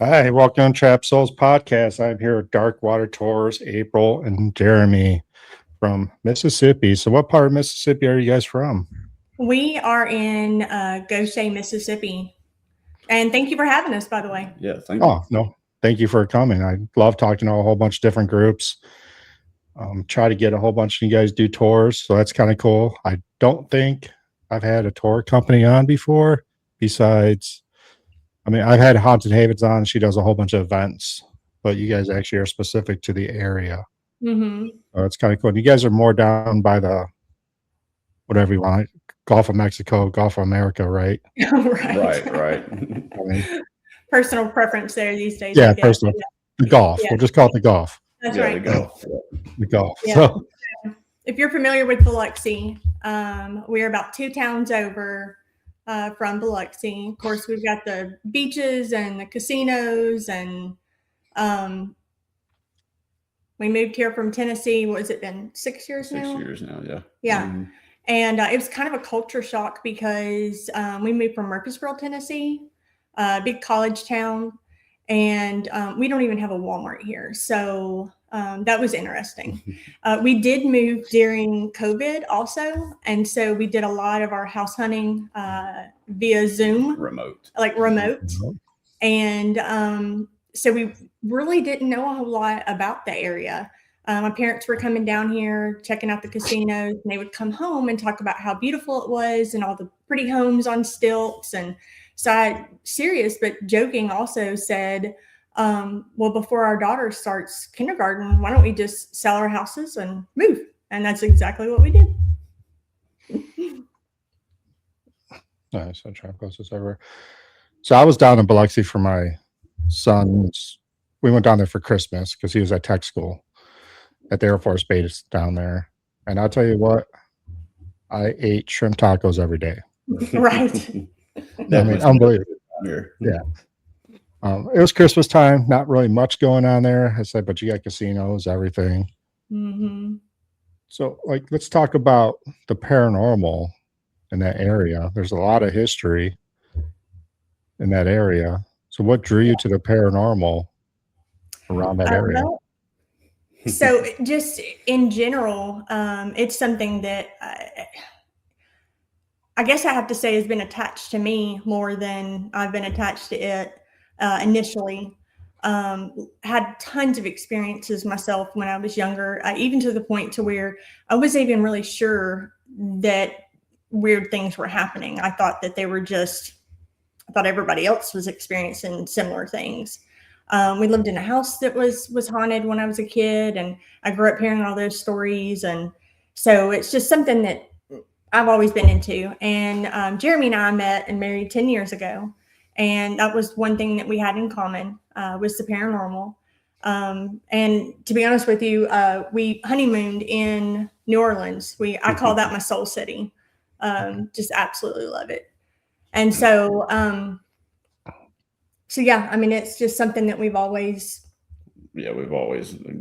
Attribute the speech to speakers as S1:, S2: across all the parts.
S1: Hi, welcome to Trap Souls Podcast. I'm here with Dark Water Tours, April and Jeremy from Mississippi. So, what part of Mississippi are you guys from?
S2: We are in Goshen, Mississippi. And thank you for having us, by the way.
S3: Yeah, thank you.
S1: Oh, no, thank you for coming. I love talking to a whole bunch of different groups. Try to get a whole bunch of you guys do tours. So, that's kind of cool. I don't think I've had a tour company on before besides. I've had Haunted Havens on. She does a whole bunch of events, but you guys actually are specific to the area.
S2: Mm-hmm.
S1: So it's kind of cool. You guys are more down by the whatever you want, Gulf of Mexico, Gulf of America, right?
S3: Right.
S2: Personal preference there these days.
S1: Yeah, personal. The Gulf.
S2: Yeah.
S1: We'll just call it the Gulf.
S2: That's
S3: Yeah,
S2: right.
S3: the Gulf.
S1: The Gulf.
S2: Yeah.
S1: So,
S2: If you're familiar with Biloxi, we're about 2 towns over from Biloxi. Of course, we've got the beaches and the casinos, and we moved here from Tennessee. What has it been? 6 years now?
S3: 6 years now, yeah.
S2: Yeah.
S3: Mm-hmm.
S2: And it was kind of a culture shock because we moved from Murfreesboro, Tennessee, a big college town, and we don't even have a Walmart here. So that was interesting. We did move during COVID also. And so we did a lot of our house hunting via Zoom.
S3: Remote.
S2: And so we really didn't know a whole lot about the area. My parents were coming down here, checking out the casinos, and they would come home and talk about how beautiful it was and all the pretty homes on stilts. And so I, serious but joking, also said, well, before our daughter starts kindergarten, why don't we just sell our houses and move? And that's exactly what we did.
S1: nice. I try to post this over. So I was down in Biloxi for my son's. We went down there for Christmas because he was at tech school at the Air Force Base down there. And I'll tell you what, I ate shrimp tacos every day.
S2: Right.
S1: Unbelievable. Yeah. It was Christmas time, not really much going on there. I said, but you got casinos, everything.
S2: Mm-hmm.
S1: So, let's talk about the paranormal in that area. There's a lot of history in that area. So, what drew you to the paranormal around that area?
S2: So just in general, it's something that I guess I have to say has been attached to me more than I've been attached to it initially. Had tons of experiences myself when I was younger, even to the point to where I wasn't even really sure that weird things were happening. I thought that they were I thought everybody else was experiencing similar things. We lived in a house that was haunted when I was a kid, and I grew up hearing all those stories. And so it's just something that I've always been into. And Jeremy and I met and married 10 years ago. And that was one thing that we had in common was the paranormal. And to be honest with you, we honeymooned in New Orleans. I call that my soul city. Just absolutely love it. And so, yeah, it's just something that we've always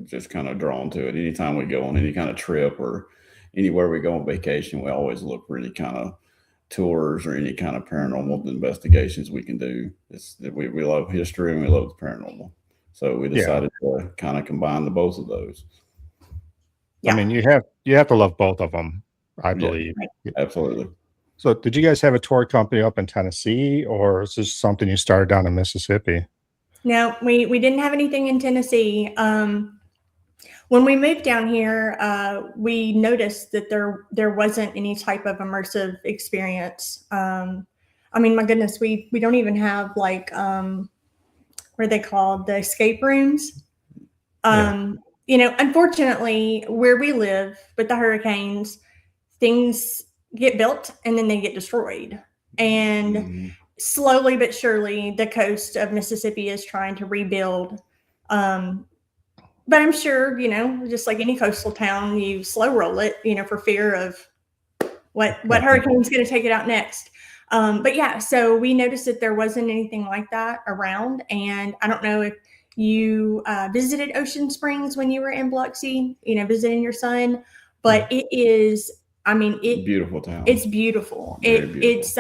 S3: just kind of drawn to it. Anytime we go on any kind of trip or anywhere we go on vacation, we always look for any kind of tours or any kind of paranormal investigations we can do. We love history and we love the paranormal. So we decided to kind of combine the both of those.
S1: Yeah. You have to love both of them, I believe.
S3: Yeah, absolutely.
S1: So did you guys have a tour company up in Tennessee, or is this something you started down in Mississippi?
S2: No, we didn't have anything in Tennessee. When we moved down here, we noticed that there wasn't any type of immersive experience. My goodness, we don't even have what are they called? The escape rooms. Unfortunately, where we live with the hurricanes, things get built and then they get destroyed. And slowly but surely, the coast of Mississippi is trying to rebuild. But I'm sure, just like any coastal town, you slow roll it, for fear of what hurricane's going to take it out next. But yeah, so we noticed that there wasn't anything like that around. And I don't know if you visited Ocean Springs when you were in Biloxi, visiting your son, but it is,
S3: beautiful town.
S2: It's beautiful. It's,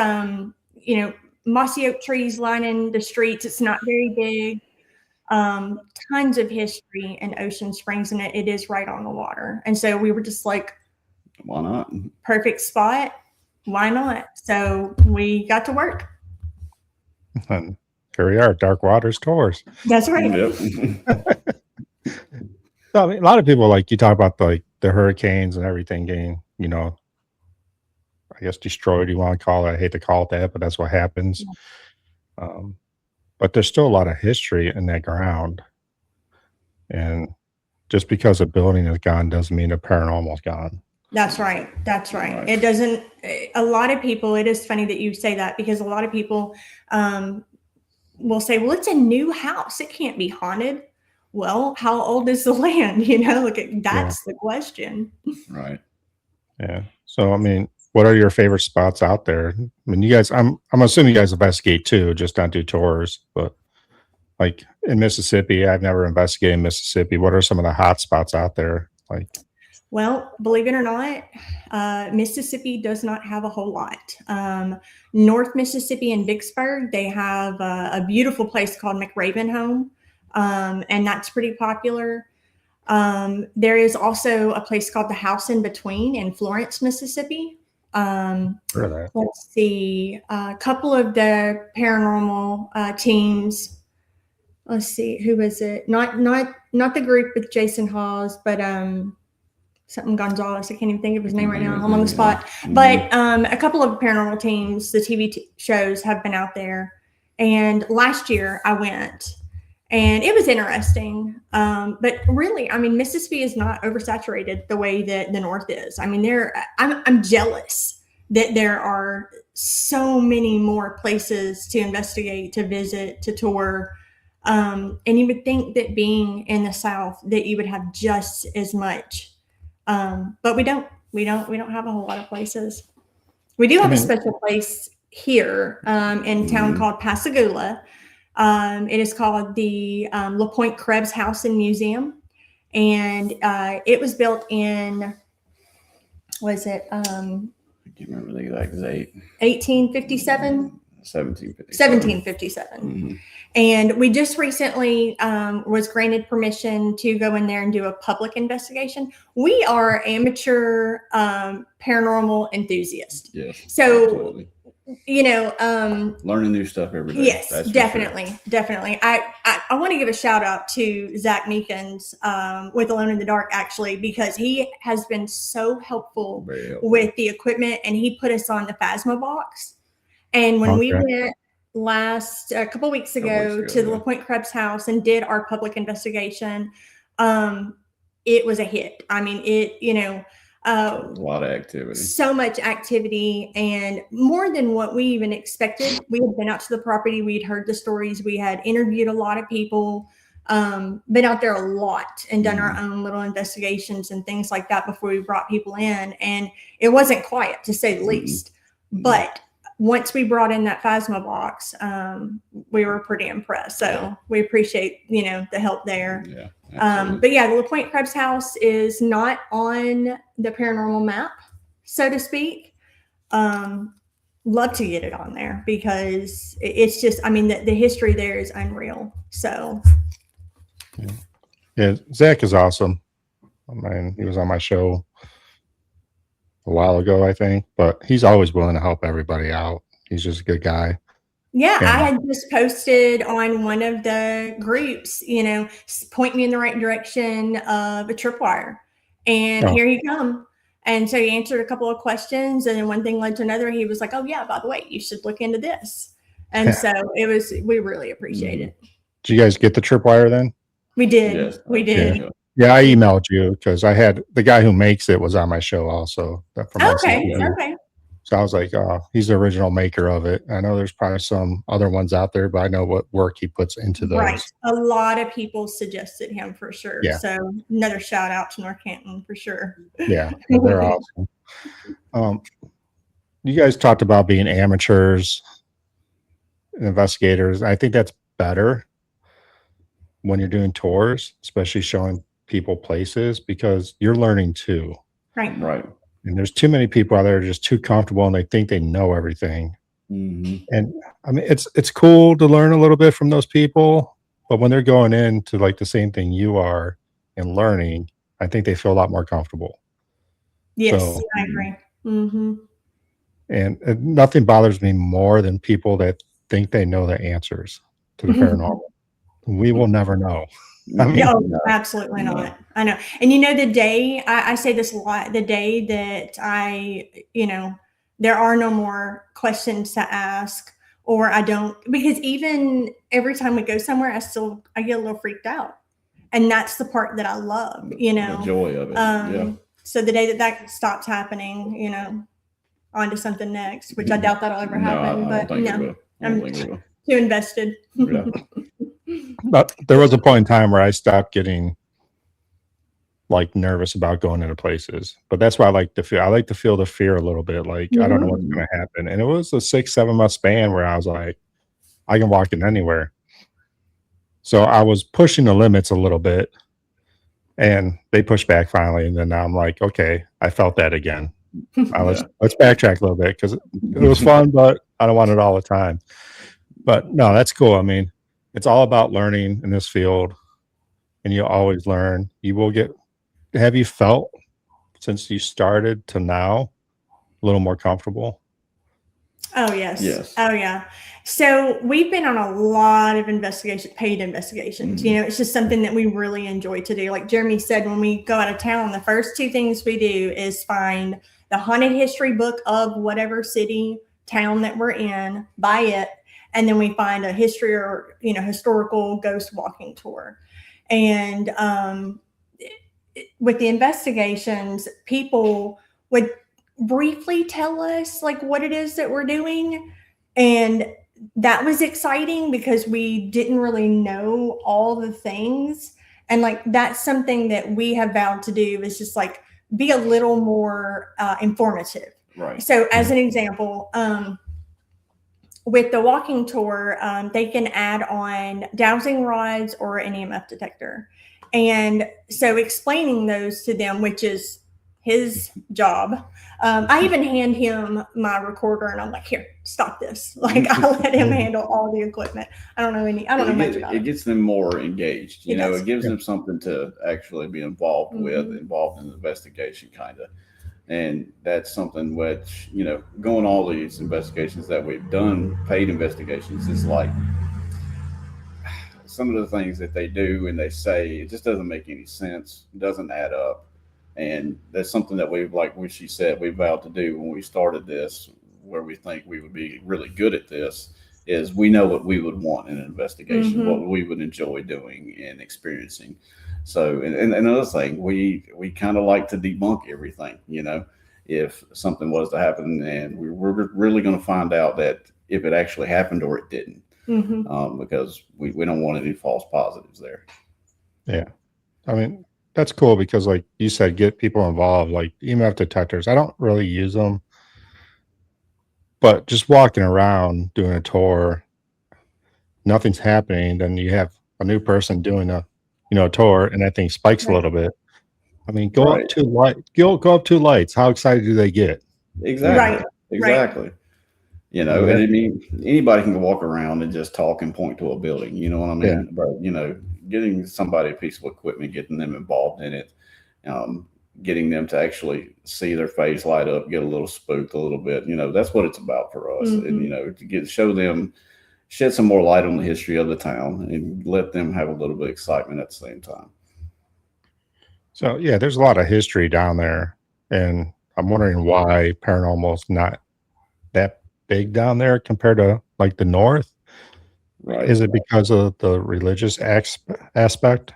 S2: mossy oak trees lining the streets. It's not very big. tons of history in Ocean Springs, and it is right on the water. And so we were just like,
S3: why not?
S2: Perfect spot. Why not? So we got to work.
S1: And here we are, Dark Waters Tours.
S2: That's right.
S3: Yep.
S1: So, I mean, a lot of people, like you talk about the hurricanes and everything getting, I guess destroyed, you want to call it. I hate to call it that, but that's what happens. But there's still a lot of history in that ground. And just because a building is gone doesn't mean the paranormal is gone.
S2: That's right. That's right. It doesn't, a lot of people, it is funny that you say that, because a lot of people will say, well, it's a new house, it can't be haunted. Well, how old is the land? That's the question.
S3: Right.
S1: Yeah. So, I mean, what are your favorite spots out there? I mean, you guys, I'm assuming you guys investigate too, just not do tours, but like in Mississippi, I've never investigated in Mississippi. What are some of the hot spots out there?
S2: Well, believe it or not, Mississippi does not have a whole lot. North Mississippi and Vicksburg, they have a beautiful place called McRaven Home, and that's pretty popular. There is also a place called the House in Between in Florence, Mississippi. Let's see, a couple of the paranormal teams. Let's see, who was it? Not the group with Jason Hawes, but something Gonzalez. I can't even think of his name right now. I'm on the spot. But a couple of paranormal teams, the TV shows have been out there. And last year I went, and it was interesting. But really, I mean, Mississippi is not oversaturated the way that the North is. I mean, I'm jealous that there are so many more places to investigate, to visit, to tour. And you would think that being in the South that you would have just as much. But we don't have a whole lot of places. We do have a special place here in town called Pascagoula. It is called the LaPointe Krebs House and Museum. And it was built in, was it? I can't
S3: remember the exact date.
S2: 1857? 1757. Mm-hmm. And we just recently was granted permission to go in there and do a public investigation. We are amateur paranormal enthusiasts.
S3: Yes.
S2: So,
S3: absolutely.
S2: Learning
S3: new stuff every day.
S2: Yes, definitely. Sure. Definitely. I want to give a shout out to Zach Meekins with Alone in the Dark, actually, because he has been so helpful with the equipment, and he put us on the Phasma box. And when we went a couple of weeks ago to the LaPointe Krebs house and did our public investigation, it was a hit. I mean, a
S3: lot of activity,
S2: so much activity, and more than what we even expected. We had been out to the property. We'd heard the stories. We had interviewed a lot of people, been out there a lot and done our own little investigations and things like that before we brought people in. And it wasn't quiet, to say the least. But once we brought in that Phasma box, we were pretty impressed. So we appreciate, the help there.
S3: Yeah,
S2: but yeah, the LaPointe Krebs house is not on the paranormal map, so to speak. Love to get it on there, because it's just, I mean, the history there is unreal. So.
S1: Yeah, Zach is awesome. I mean, he was on my show a while ago, I think, but he's always willing to help everybody out. He's just a good guy.
S2: Yeah, I had just posted on one of the groups, point me in the right direction of a tripwire. And here you come. And so he answered a couple of questions, and then one thing led to another. He was like, oh yeah, by the way, you should look into this. And so we really appreciate it.
S1: Did you guys get the tripwire then?
S2: We did. Yes, we did.
S1: Yeah, I emailed you because I had the guy who makes it was on my show also.
S2: Okay.
S1: So I was like, oh, he's the original maker of it. I know there's probably some other ones out there, but I know what work he puts into those.
S2: Right. A lot of people suggested him for sure.
S1: Yeah.
S2: So another shout out to North Canton for sure.
S1: Yeah, they're awesome. You guys talked about being amateurs, investigators. I think that's better when you're doing tours, especially showing people places, because you're learning too.
S2: Right.
S1: And there's too many people out there just too comfortable, and they think they know everything. And I mean, it's cool to learn a little bit from those people, But when they're going into like the same thing you are and learning, I think they feel a lot more comfortable.
S2: Yes,
S1: So,
S2: I agree. Mm-hmm.
S1: and nothing bothers me more than people that think they know the answers to the paranormal. We will never know. I mean,
S2: No, absolutely not. I know. And the day I say this a lot, the day that there are no more questions to ask, or I don't, because even every time we go somewhere, I get a little freaked out. And that's the part that I love,
S3: The joy of it.
S2: So the day that stops happening, on to something next, which I doubt that'll ever happen.
S3: I don't think it
S2: no,
S3: will. I don't think it will.
S2: too invested.
S3: Yeah.
S1: but there was a point in time where I stopped getting like nervous about going into places. But that's why I like to feel. I like to feel the fear a little bit. Like I don't know what's going to happen. And it was a 6-7 month span where I was like, I can walk in anywhere. So I was pushing the limits a little bit, and they pushed back finally. And then now I'm like, okay, I felt that again. Let's backtrack a little bit because it was fun, but I don't want it all the time. But no, that's cool. I mean, it's all about learning in this field, and you always learn. You will get. Have you felt since you started to now a little more comfortable?
S2: Oh, yes.
S3: Yes.
S2: Oh, yeah. So we've been on a lot of paid investigations. It's just something that we really enjoy to do. Like Jeremy said, when we go out of town, the first two things we do is find the haunted history book of whatever city, town that we're in, buy it, and then we find a history or, historical ghost walking tour. And with the investigations, people would briefly tell us like what it is that we're doing, and that was exciting because we didn't really know all the things, and like that's something that we have vowed to do is just like be a little more informative.
S3: Right.
S2: So as an example, with the walking tour, they can add on dowsing rods or an EMF detector, and so explaining those to them, which is his job. I even hand him my recorder and I'm like, here, stop this. Like I let him handle all the equipment. I don't know much about it.
S3: It gets them more engaged. It gives
S1: Yeah.
S3: them something to actually be involved with, involved in the investigation kind of. And that's something which, going all these investigations that we've done, paid investigations, is like some of the things that they do and they say, it just doesn't make any sense, doesn't add up. And that's something that she said, we vowed to do when we started this, where we think we would be really good at this, is we know what we would want in an investigation, what we would enjoy doing and experiencing. So, and another thing, we kind of like to debunk everything, if something was to happen, and we're really going to find out that if it actually happened or it didn't, because we don't want any false positives there.
S1: Yeah. I mean, that's cool because like you said, get people involved, like EMF detectors. I don't really use them, but just walking around doing a tour, nothing's happening. Then you have a new person doing a tour, and that thing spikes a little bit. I mean, go up 2 lights. How excited do they get?
S3: Exactly.
S2: Right.
S3: And I mean, anybody can walk around and just talk and point to a building. You know what I mean?
S1: Yeah.
S3: But getting somebody a piece of equipment, getting them involved in it, getting them to actually see their face light up, get a little spooked a little bit. That's what it's about for us. And to shed some more light on the history of the town and let them have a little bit of excitement at the same time.
S1: So yeah, there's a lot of history down there, and I'm wondering why paranormal is not that big down there compared to like the north.
S3: Right?
S1: Is it because of the religious aspect?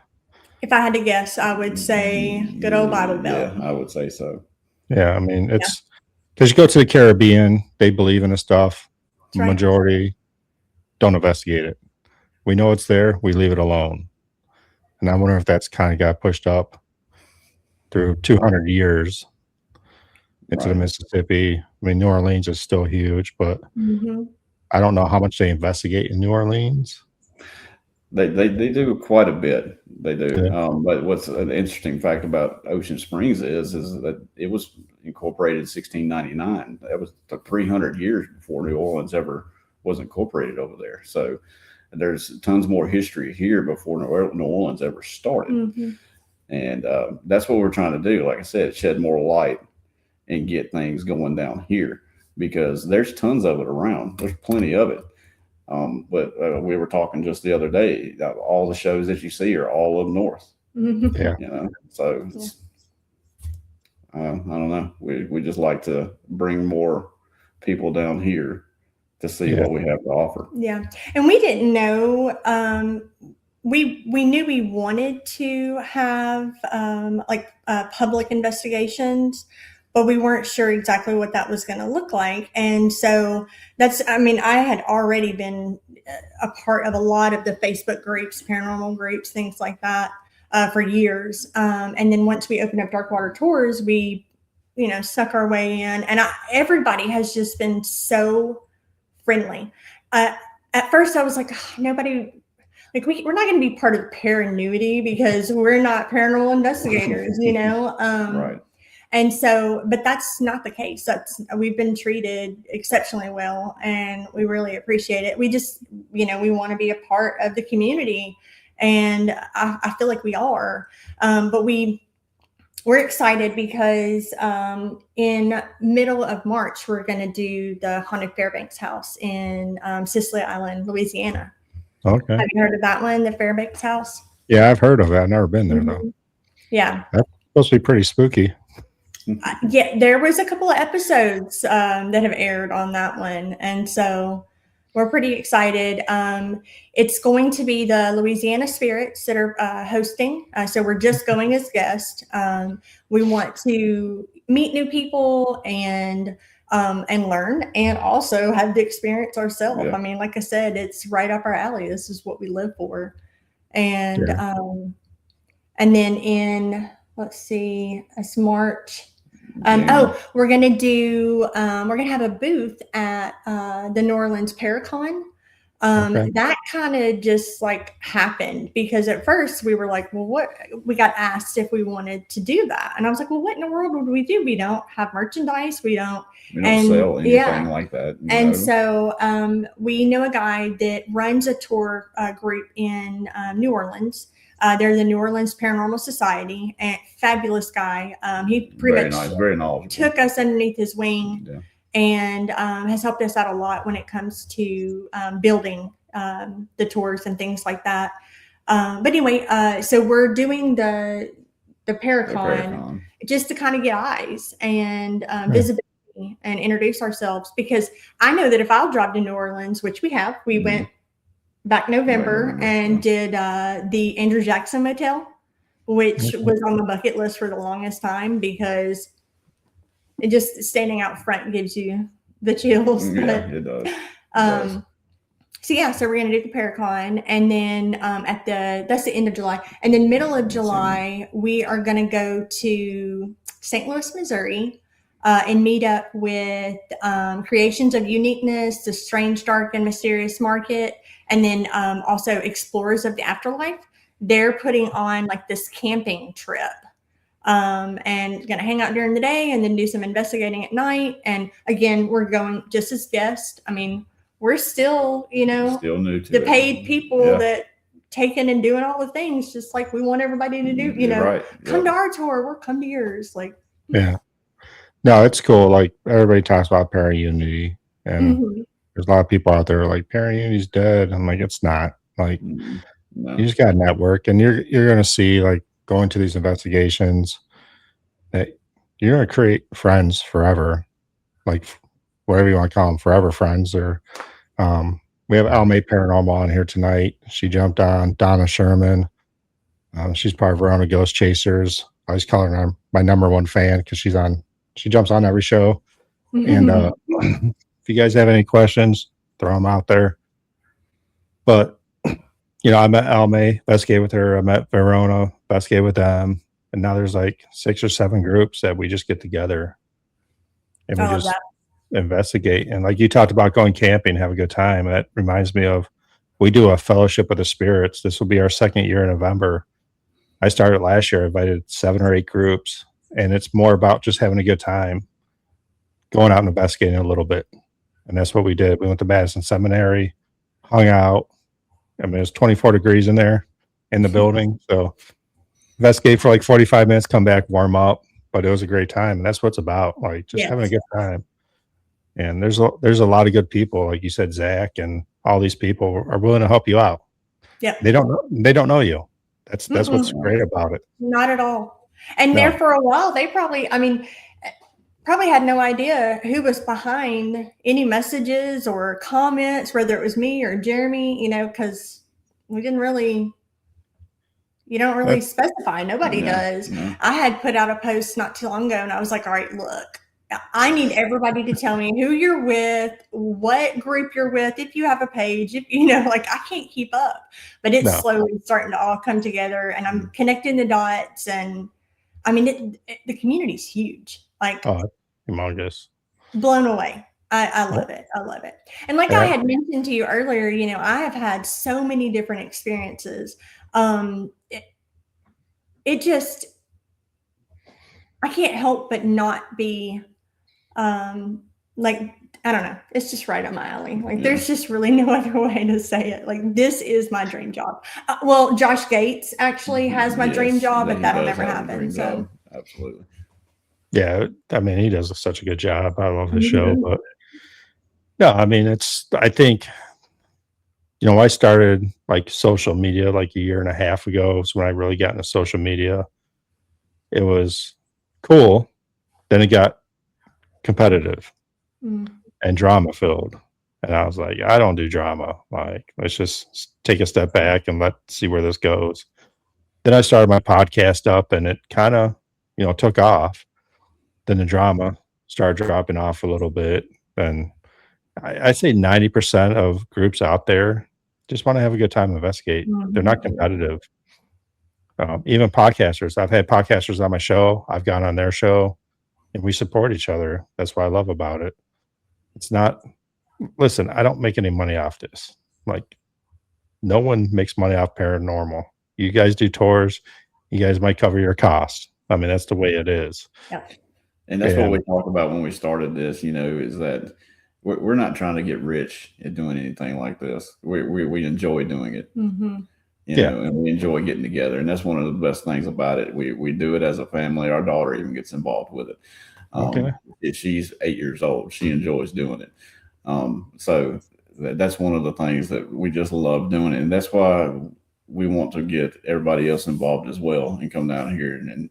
S2: If I had to guess, I would say good old Bible Belt.
S3: Yeah, I would say so.
S1: Yeah, I mean it's because you go to the Caribbean, they believe in the stuff.
S2: That's right.
S1: Majority don't investigate it. We know it's there, we leave it alone. And I wonder if that's kind of got pushed up through 200 years into the Mississippi. I mean, New Orleans is still huge, but I don't know how much they investigate in New Orleans.
S3: They do quite a bit. They do.
S1: Yeah.
S3: But what's an interesting fact about Ocean Springs is that it was incorporated in 1699. That was 300 years before New Orleans ever was incorporated over there. So there's tons more history here before New Orleans ever started.
S2: Mm-hmm.
S3: And that's what we're trying to do. Like I said, shed more light and get things going down here, because there's tons of it around. There's plenty of it. But we were talking just the other day, all the shows that you see are all up north.
S2: Mm-hmm.
S1: Yeah.
S3: You know, so it's, I don't know. We just like to bring more people down here to see what we have to offer.
S2: Yeah. And we didn't know, we knew we wanted to have public investigations, but we weren't sure exactly what that was going to look like. And so I had already been a part of a lot of the Facebook groups, paranormal groups, things like that, for years. And then once we opened up Dark Water Tours, we, suck our way in, and everybody has just been so friendly. At first I was like, nobody, we're not going to be part of Paranuity because we're not paranormal investigators,
S3: Right.
S2: And so, but that's not the case. We've been treated exceptionally well, and we really appreciate it. We just, we want to be a part of the community, and I feel like we are. But we're excited because in middle of March, we're going to do the Haunted Fairbanks House in Sicily Island, Louisiana.
S1: Okay.
S2: Have you heard of that one, the Fairbanks House?
S1: Yeah, I've heard of it. I've never been there though.
S2: Yeah.
S1: That's supposed to be pretty spooky.
S2: Yeah, there was a couple of episodes that have aired on that one, and so we're pretty excited. It's going to be the Louisiana Spirits that are hosting, so we're just going as guests. We want to meet new people and learn, and also have the experience ourselves.
S3: Yeah.
S2: I mean, like I said, it's right up our alley. This is what we live for, and then in it's March. We're gonna have a booth at the New Orleans Paracon. That kind of just happened because at first we were like, well, what? We got asked if we wanted to do that, and I was like, well, what in the world would we do? We don't have merchandise. We don't
S3: sell anything like that.
S2: So we know a guy that runs a tour group in New Orleans. They're the New Orleans Paranormal Society, and fabulous guy. He pretty much
S3: very knowledgeable.
S2: Took us underneath his wing, and has helped us out a lot when it comes to building the tours and things like that. But anyway, so we're doing the Paracon just to kind of get eyes and visibility and introduce ourselves, because I know that if I'll drive to New Orleans, which we went back November and did the Andrew Jackson Motel, which was on the bucket list for the longest time because it just standing out front gives you the chills.
S3: Yeah, it does.
S2: So we're going to do the Paracon, and then that's the end of July, and then middle of July we are going to go to St. Louis, Missouri, and meet up with Creations of Uniqueness, the Strange, Dark, and Mysterious Market. And then also Explorers of the Afterlife. They're putting on this camping trip, and going to hang out during the day and then do some investigating at night. And again, we're going just as guests. I mean, we're still,
S3: still new to
S2: the paid people that taking and doing all the things, just like we want everybody to do. Come to our tour, we'll come to yours.
S1: Yeah, no, it's cool. Everybody talks about Paraunity, and there's a lot of people out there like Paraunity's dead. I'm like, it's not. No. You just got to network, and you're going to see going to these investigations that you're going to create friends forever, whatever you want to call them, forever friends. Or we have Almay Paranormal on here tonight. She jumped on. Donna Sherman. She's part of Verona Ghost Chasers. I always call her my number one fan because she jumps on every show. And if you guys have any questions, throw them out there. But, I met Almay, investigated with her. I met Verona, investigated with them. And now there's 6 or 7 groups that we just get together. And we just investigate. And like you talked about going camping, have a good time. That reminds me of, we do a fellowship with the spirits. This will be our 2nd year in November. I started last year. I invited 7 or 8 groups. And it's more about just having a good time, going out and investigating a little bit. And that's what we did. We went to Madison Seminary, hung out, I mean, it was 24 degrees in there in the building. So investigate for like 45 minutes, come back, warm up. But it was a great time. And that's what it's about. Like just having a
S2: Yes.
S1: good time. And there's a lot of good people, like you said, Zach, and all these people are willing to help you out.
S2: Yep.
S1: They don't know you. That's what's great about it.
S2: Not at all. And
S1: No.
S2: there for a while, they probably had no idea who was behind any messages or comments, whether it was me or Jeremy, because we didn't really, you don't really specify. Nobody does.
S3: No.
S2: I had put out a post not too long ago and I was like, all right, look, I need everybody to tell me who you're with, what group you're with, if you have a page, if I can't keep up, but it's slowly starting to all come together and I'm connecting the dots. And I mean, the community's huge, like
S1: humongous,
S2: blown away. I love it. I love it. And like I had mentioned to you earlier, I have had so many different experiences. It just, I can't help but not be, like, I don't know. It's just right up my alley. Like, there's just really no other way to say it. Like, this is my dream job. Well, Josh Gates actually has my dream job, but that'll never happen. So,
S3: absolutely.
S1: Yeah, I mean, he does such a good job. I love his show, but no, I mean, I think, I started like social media like a year and a half ago. So when I really got into social media, it was cool. Then it got competitive and drama filled. And I was like, I don't do drama. Like, let's just take a step back and let's see where this goes. Then I started my podcast up and it kind of, took off. Then the drama started dropping off a little bit. And I say 90% of groups out there just want to have a good time and investigate. They're not competitive. Even podcasters. I've had podcasters on my show. I've gone on their show and we support each other. That's what I love about it. It's not, listen, I don't make any money off this. Like, no one makes money off paranormal. You guys do tours. You guys might cover your costs. I mean, that's the way it is.
S2: Yeah.
S3: And that's what we talked about when we started this, is that we're not trying to get rich at doing anything like this. We enjoy doing it, and we enjoy getting together. And that's one of the best things about it. We do it as a family. Our daughter even gets involved with it. If she's 8 years old, she enjoys doing it. So that's one of the things that we just love doing it. And that's why we want to get everybody else involved as well and come down here and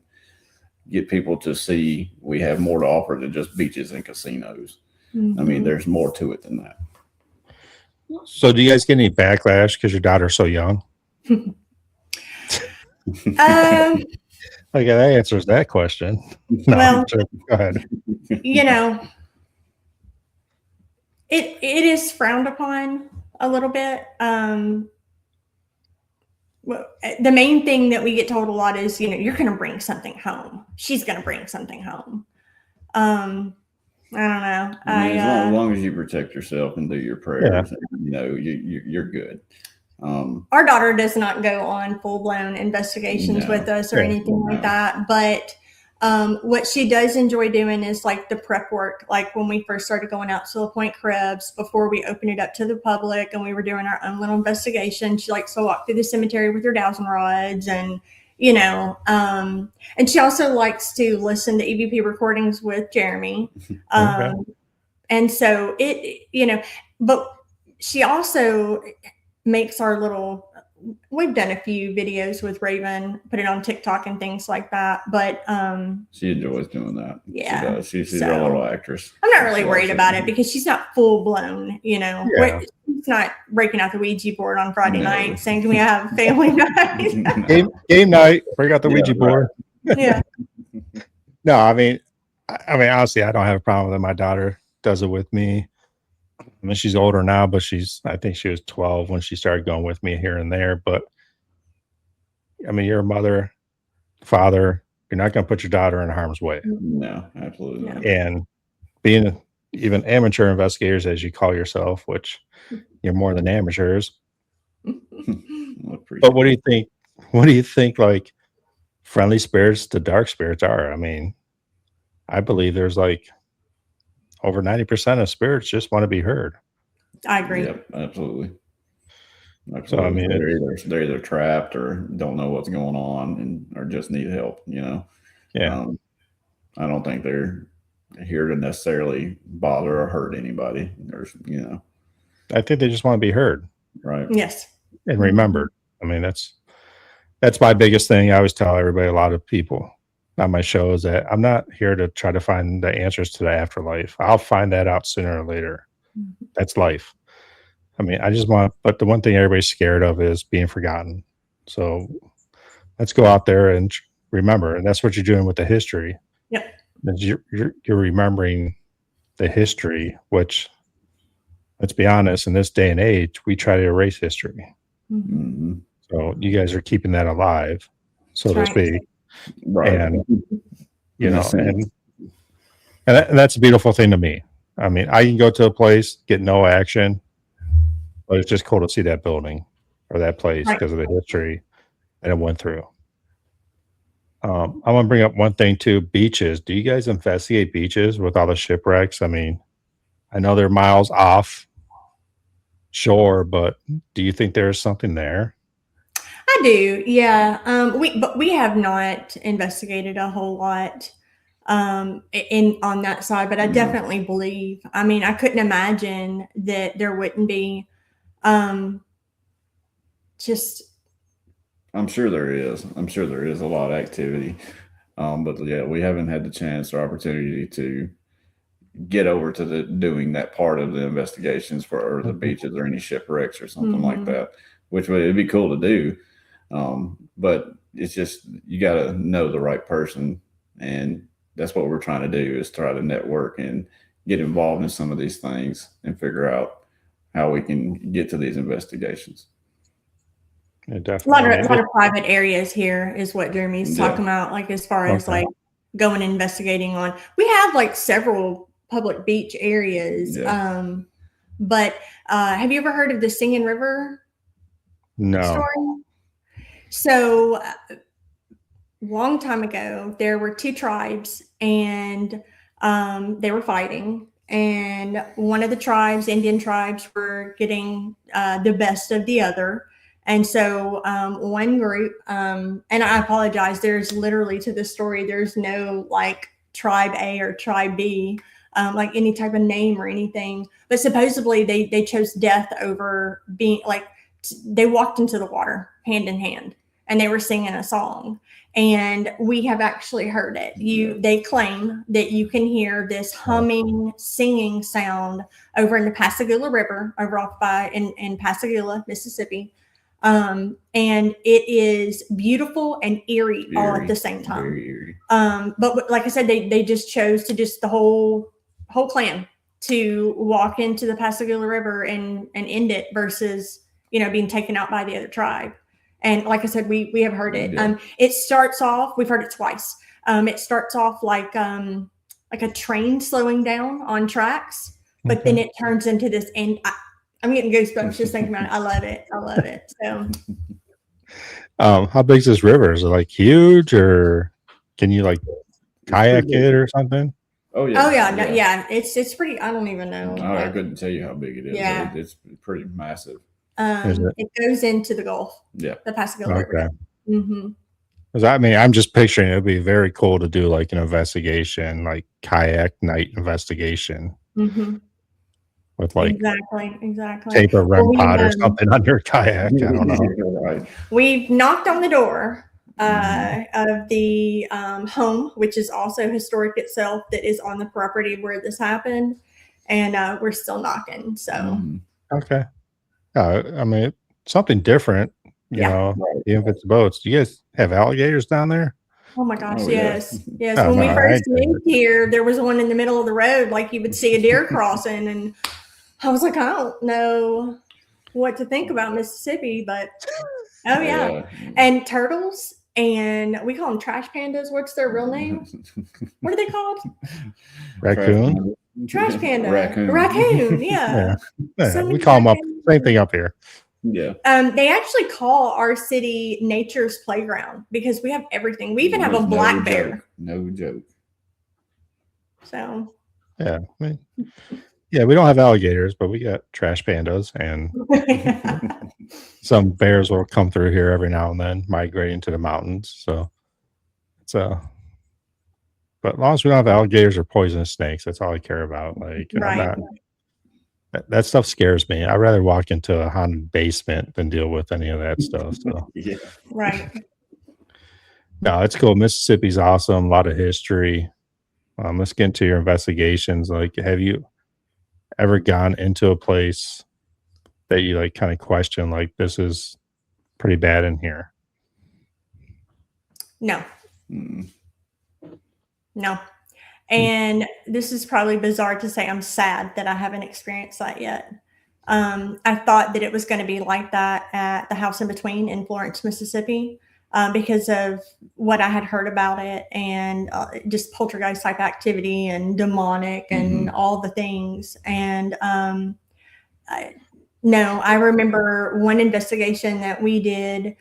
S3: get people to see we have more to offer than just beaches and casinos. I mean, there's more to it than that.
S1: So do you guys get any backlash because your daughter's so young? That answers that question. No,
S2: well,
S1: go ahead.
S2: It is frowned upon a little bit. The main thing that we get told a lot is, you're going to bring something home. She's going to bring something home. I don't know.
S3: As long as you protect yourself and do your prayers, you're good.
S2: Our daughter does not go on full-blown investigations with us or anything like that. But what she does enjoy doing is like the prep work. Like when we first started going out to La Pointe Cribs before we opened it up to the public and we were doing our own little investigation, she likes to walk through the cemetery with her dowsing rods and and she also likes to listen to EVP recordings with Jeremy. And so but she also makes our we've done a few videos with Raven, put it on TikTok and things like that. But
S3: she enjoys doing that.
S2: Yeah.
S3: She's a little actress.
S2: I'm not really worried about it because she's not full blown, she's not breaking out the Ouija board on Friday night saying, can we have family night?
S1: game night, break out the Ouija board.
S2: Yeah.
S1: No, I mean, honestly, I don't have a problem with it. My daughter does it with me. I mean, she's older now, but I think she was 12 when she started going with me here and there. But I mean, you're a mother, father, you're not going to put your daughter in harm's way.
S3: No, absolutely not.
S1: And being even amateur investigators, as you call yourself, which you're more than amateurs. But what do you think? What do you think like friendly spirits to dark spirits are? I mean, I believe there's like over 90% of spirits just want to be heard.
S2: I agree.
S3: Yep, absolutely. Like,
S1: So I mean,
S3: they're either trapped or don't know what's going on and or just need help.
S1: yeah.
S3: I don't think they're here to necessarily bother or hurt anybody. There's,
S1: I think they just want to be heard,
S3: right?
S2: Yes.
S1: and remembered. I mean, that's my biggest thing. I always tell everybody, a lot of people on my show, is that I'm not here to try to find the answers to the afterlife. I'll find that out sooner or later. That's life. I mean, I just want, but the one thing everybody's scared of is being forgotten. So let's go out there and remember. And that's what you're doing with the history.
S2: Yep.
S1: You're remembering the history, which, let's be honest, in this day and age, we try to erase history.
S3: Mm-hmm.
S1: So you guys are keeping that alive, so to speak.
S3: Right.
S1: And, and that's a beautiful thing to me. I mean, I can go to a place, get no action, but it's just cool to see that building or that place because of the history that it went through. I'm going to bring up one thing too, beaches. Do you guys investigate beaches with all the shipwrecks? I mean, I know they're miles off shore, but do you think there's something there?
S2: I do, yeah. But we have not investigated a whole lot on that side, but I definitely believe. I mean, I couldn't imagine that there wouldn't be. Just.
S3: I'm sure there is. I'm sure there is a lot of activity, but yeah, we haven't had the chance or opportunity to get over to doing that part of the investigations for the beaches or any shipwrecks or something like that, which it'd be cool to do. But it's just, you got to know the right person. And that's what we're trying to do, is try to network and get involved in some of these things and figure out how we can get to these investigations.
S1: Yeah,
S2: a lot of private areas here is what Jeremy's talking about, like as far as like going and investigating on. We have like several public beach areas. But have you ever heard of the Singing River story? So long time ago, there were two tribes, and they were fighting. And one of the tribes, Indian tribes, were getting the best of the other. And so one group, and I apologize, there's literally, to this story, there's no like tribe A or tribe B, like any type of name or anything. But supposedly they chose death over being like, they walked into the water hand in hand, and they were singing a song. And we have actually heard it. They claim that you can hear this humming, singing sound over in the Pascagoula River, over off by in Pascagoula, Mississippi. And it is beautiful and eerie all at the same time.
S3: Very eerie.
S2: But like I said, they just chose to the whole clan to walk into the Pascagoula River and end it versus, being taken out by the other tribe. And like I said, we have heard it. It starts off, we've heard it twice. It starts off like a train slowing down on tracks, but then it turns into this, and I'm getting goosebumps just thinking about it. I love it. So,
S1: how big is this river? Is it like huge, or can you like kayak it or something?
S3: Oh yeah.
S2: Yeah. It's pretty. I don't even know.
S3: I couldn't tell you how big it is.
S2: Yeah.
S3: It's pretty massive.
S2: It goes into the Gulf.
S3: Yeah.
S2: The Pascagoula River.
S1: Because I mean, I'm just picturing it would be very cool to do like an investigation, like kayak night investigation. With like
S2: exactly
S1: tape a REM pod or something on your kayak. I don't know.
S3: Right.
S2: We've knocked on the door of the home, which is also historic itself, that is on the property where this happened, and we're still knocking. So
S1: okay, I mean, something different, you know, even if it's boats. Do you guys have alligators down there?
S2: Oh my gosh, yes. When we first moved here, there was one in the middle of the road, like you would see a deer crossing, and I was like, I don't know what to think about Mississippi, but and turtles, and we call them trash pandas. What's their real name? What are they called?
S1: Raccoon.
S2: Trash panda. Raccoon. Yeah.
S1: So we call them up. Same thing up here.
S3: Yeah.
S2: They actually call our city nature's playground because we have everything. We even have a black bear.
S3: No joke.
S2: So.
S1: Yeah. I mean, Yeah, we don't have alligators, but we got trash pandas, and some bears will come through here every now and then, migrating to the mountains. So it's but as long as we don't have alligators or poisonous snakes, that's all I care about. Like, I'm
S2: Right.
S1: not that stuff scares me. I'd rather walk into a haunted basement than deal with any of that stuff. So
S3: Yeah.
S2: Right.
S1: no, it's cool. Mississippi's awesome. A lot of history. Let's get into your investigations. Like, have you ever gone into a place that you like kind of question, like, this is pretty bad in here?
S2: No.
S3: Mm.
S2: No. And this is probably bizarre to say. I'm sad that I haven't experienced that yet. I thought that it was going to be like that at the House in Between in Florence, Mississippi, because of what I had heard about it, and just poltergeist type activity and demonic and all the things. And no, I remember one investigation that we did.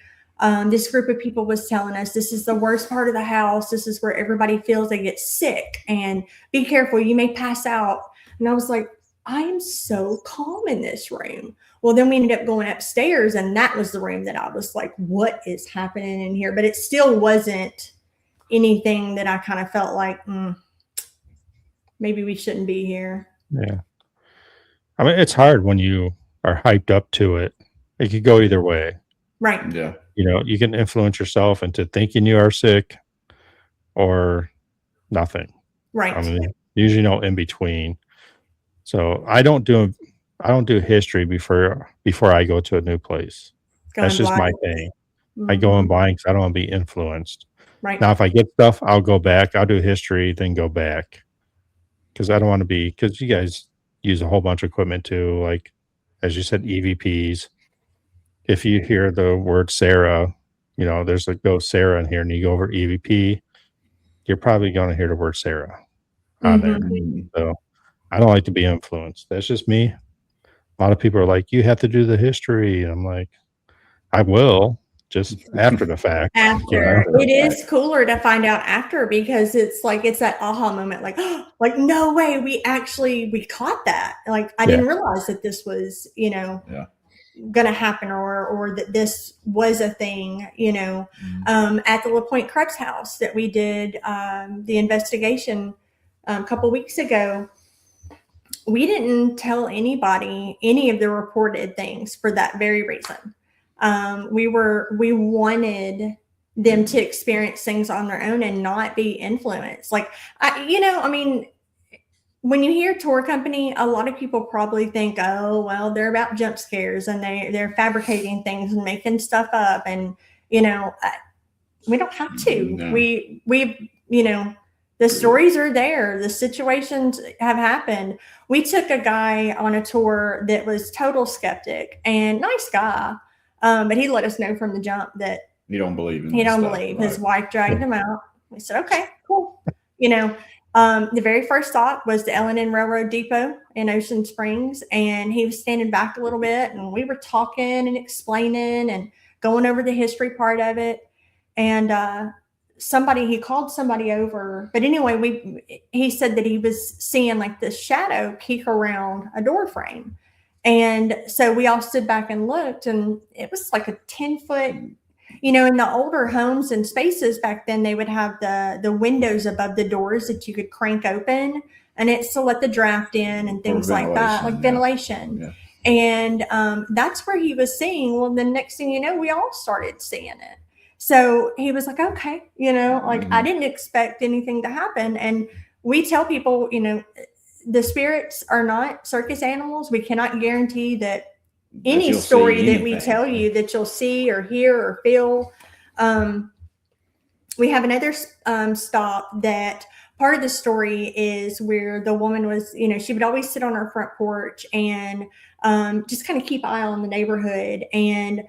S2: This group of people was telling us this is the worst part of the house. This is where everybody feels they get sick, and be careful, you may pass out. And I was like, I am so calm in this room. Well, then we ended up going upstairs, and that was the room that I was like, what is happening in here? But it still wasn't anything that I kind of felt like, maybe we shouldn't be here.
S1: Yeah. I mean, it's hard when you are hyped up to it. It could go either way.
S2: Right.
S3: Yeah.
S1: You know, you can influence yourself into thinking you are sick or nothing.
S2: Right.
S1: I mean, usually no in between. So I don't do history before I go to a new place.
S2: Going
S1: That's just my
S2: blind.
S1: thing. I go in blind because I don't want to be influenced.
S2: Right.
S1: Now, if I get stuff, I'll go back. I'll do history, then go back, because I don't want to be. Because you guys use a whole bunch of equipment too, like as you said, EVPs. If you hear the word Sarah, you know there's a ghost Sarah in here, and you go over EVP, you're probably going to hear the word Sarah on there. So I don't like to be influenced. That's just me. A lot of people are like, you have to do the history. And I'm like, I will, just after the fact.
S2: After. It is cooler to find out after, because it's like, it's that aha moment, like, like, no way, we caught that. Like, I didn't realize that this was, going to happen, or that this was a thing, at the LaPointe Krebs house that we did the investigation a couple weeks ago. We didn't tell anybody any of the reported things for that very reason. We wanted them to experience things on their own and not be influenced. Like, when you hear tour company, a lot of people probably think, oh, well, they're about jump scares and they're fabricating things and making stuff up. And, we don't have to.
S3: No.
S2: We've the stories are there. The situations have happened. We took a guy on a tour that was total skeptic and nice guy. But he let us know from the jump that
S3: he don't believe in
S2: he don't
S3: stuff,
S2: believe.
S3: right?
S2: His wife dragged him out. We said, okay, cool. The very first stop was the L&N Railroad Depot in Ocean Springs. And he was standing back a little bit, and we were talking and explaining and going over the history part of it. And he called somebody over. But anyway, he said that he was seeing like this shadow peek around a door frame. And so we all stood back and looked, and it was like a 10-foot, in the older homes and spaces back then, they would have the windows above the doors that you could crank open, and it's to let the draft in and things like that, like ventilation. Yeah. And that's where he was seeing. Well, the next thing you know, we all started seeing it. So he was like, okay, I didn't expect anything to happen. And we tell people, the spirits are not circus animals. We cannot guarantee that any story that we tell you that you'll see or hear or feel. We have another stop that part of the story is where the woman was, she would always sit on her front porch and just kind of keep an eye on the neighborhood. And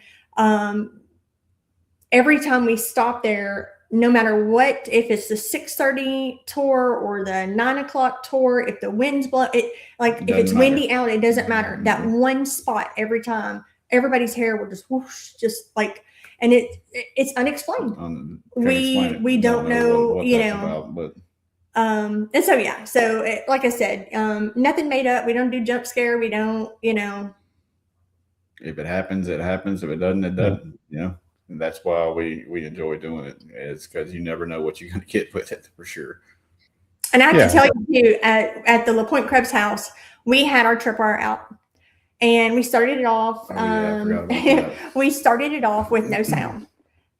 S2: every time we stop there, no matter what, if it's the 6:30 tour or the 9:00 tour, if the wind's blow, if it's windy out, it doesn't matter. That one spot every time, everybody's hair will just whoosh, just like, and it's unexplained. We don't know,
S3: about, but
S2: And so, yeah, so like I said, nothing made up. We don't do jump scare. We don't,
S3: If it happens, it happens. If it doesn't, it doesn't. You know, and that's why we enjoy doing it. It's because you never know what you're going to get with it for sure.
S2: And I have to tell you too, at the LaPointe Krebs house, we had our tripwire out, and we started it off. We started it off with no sound,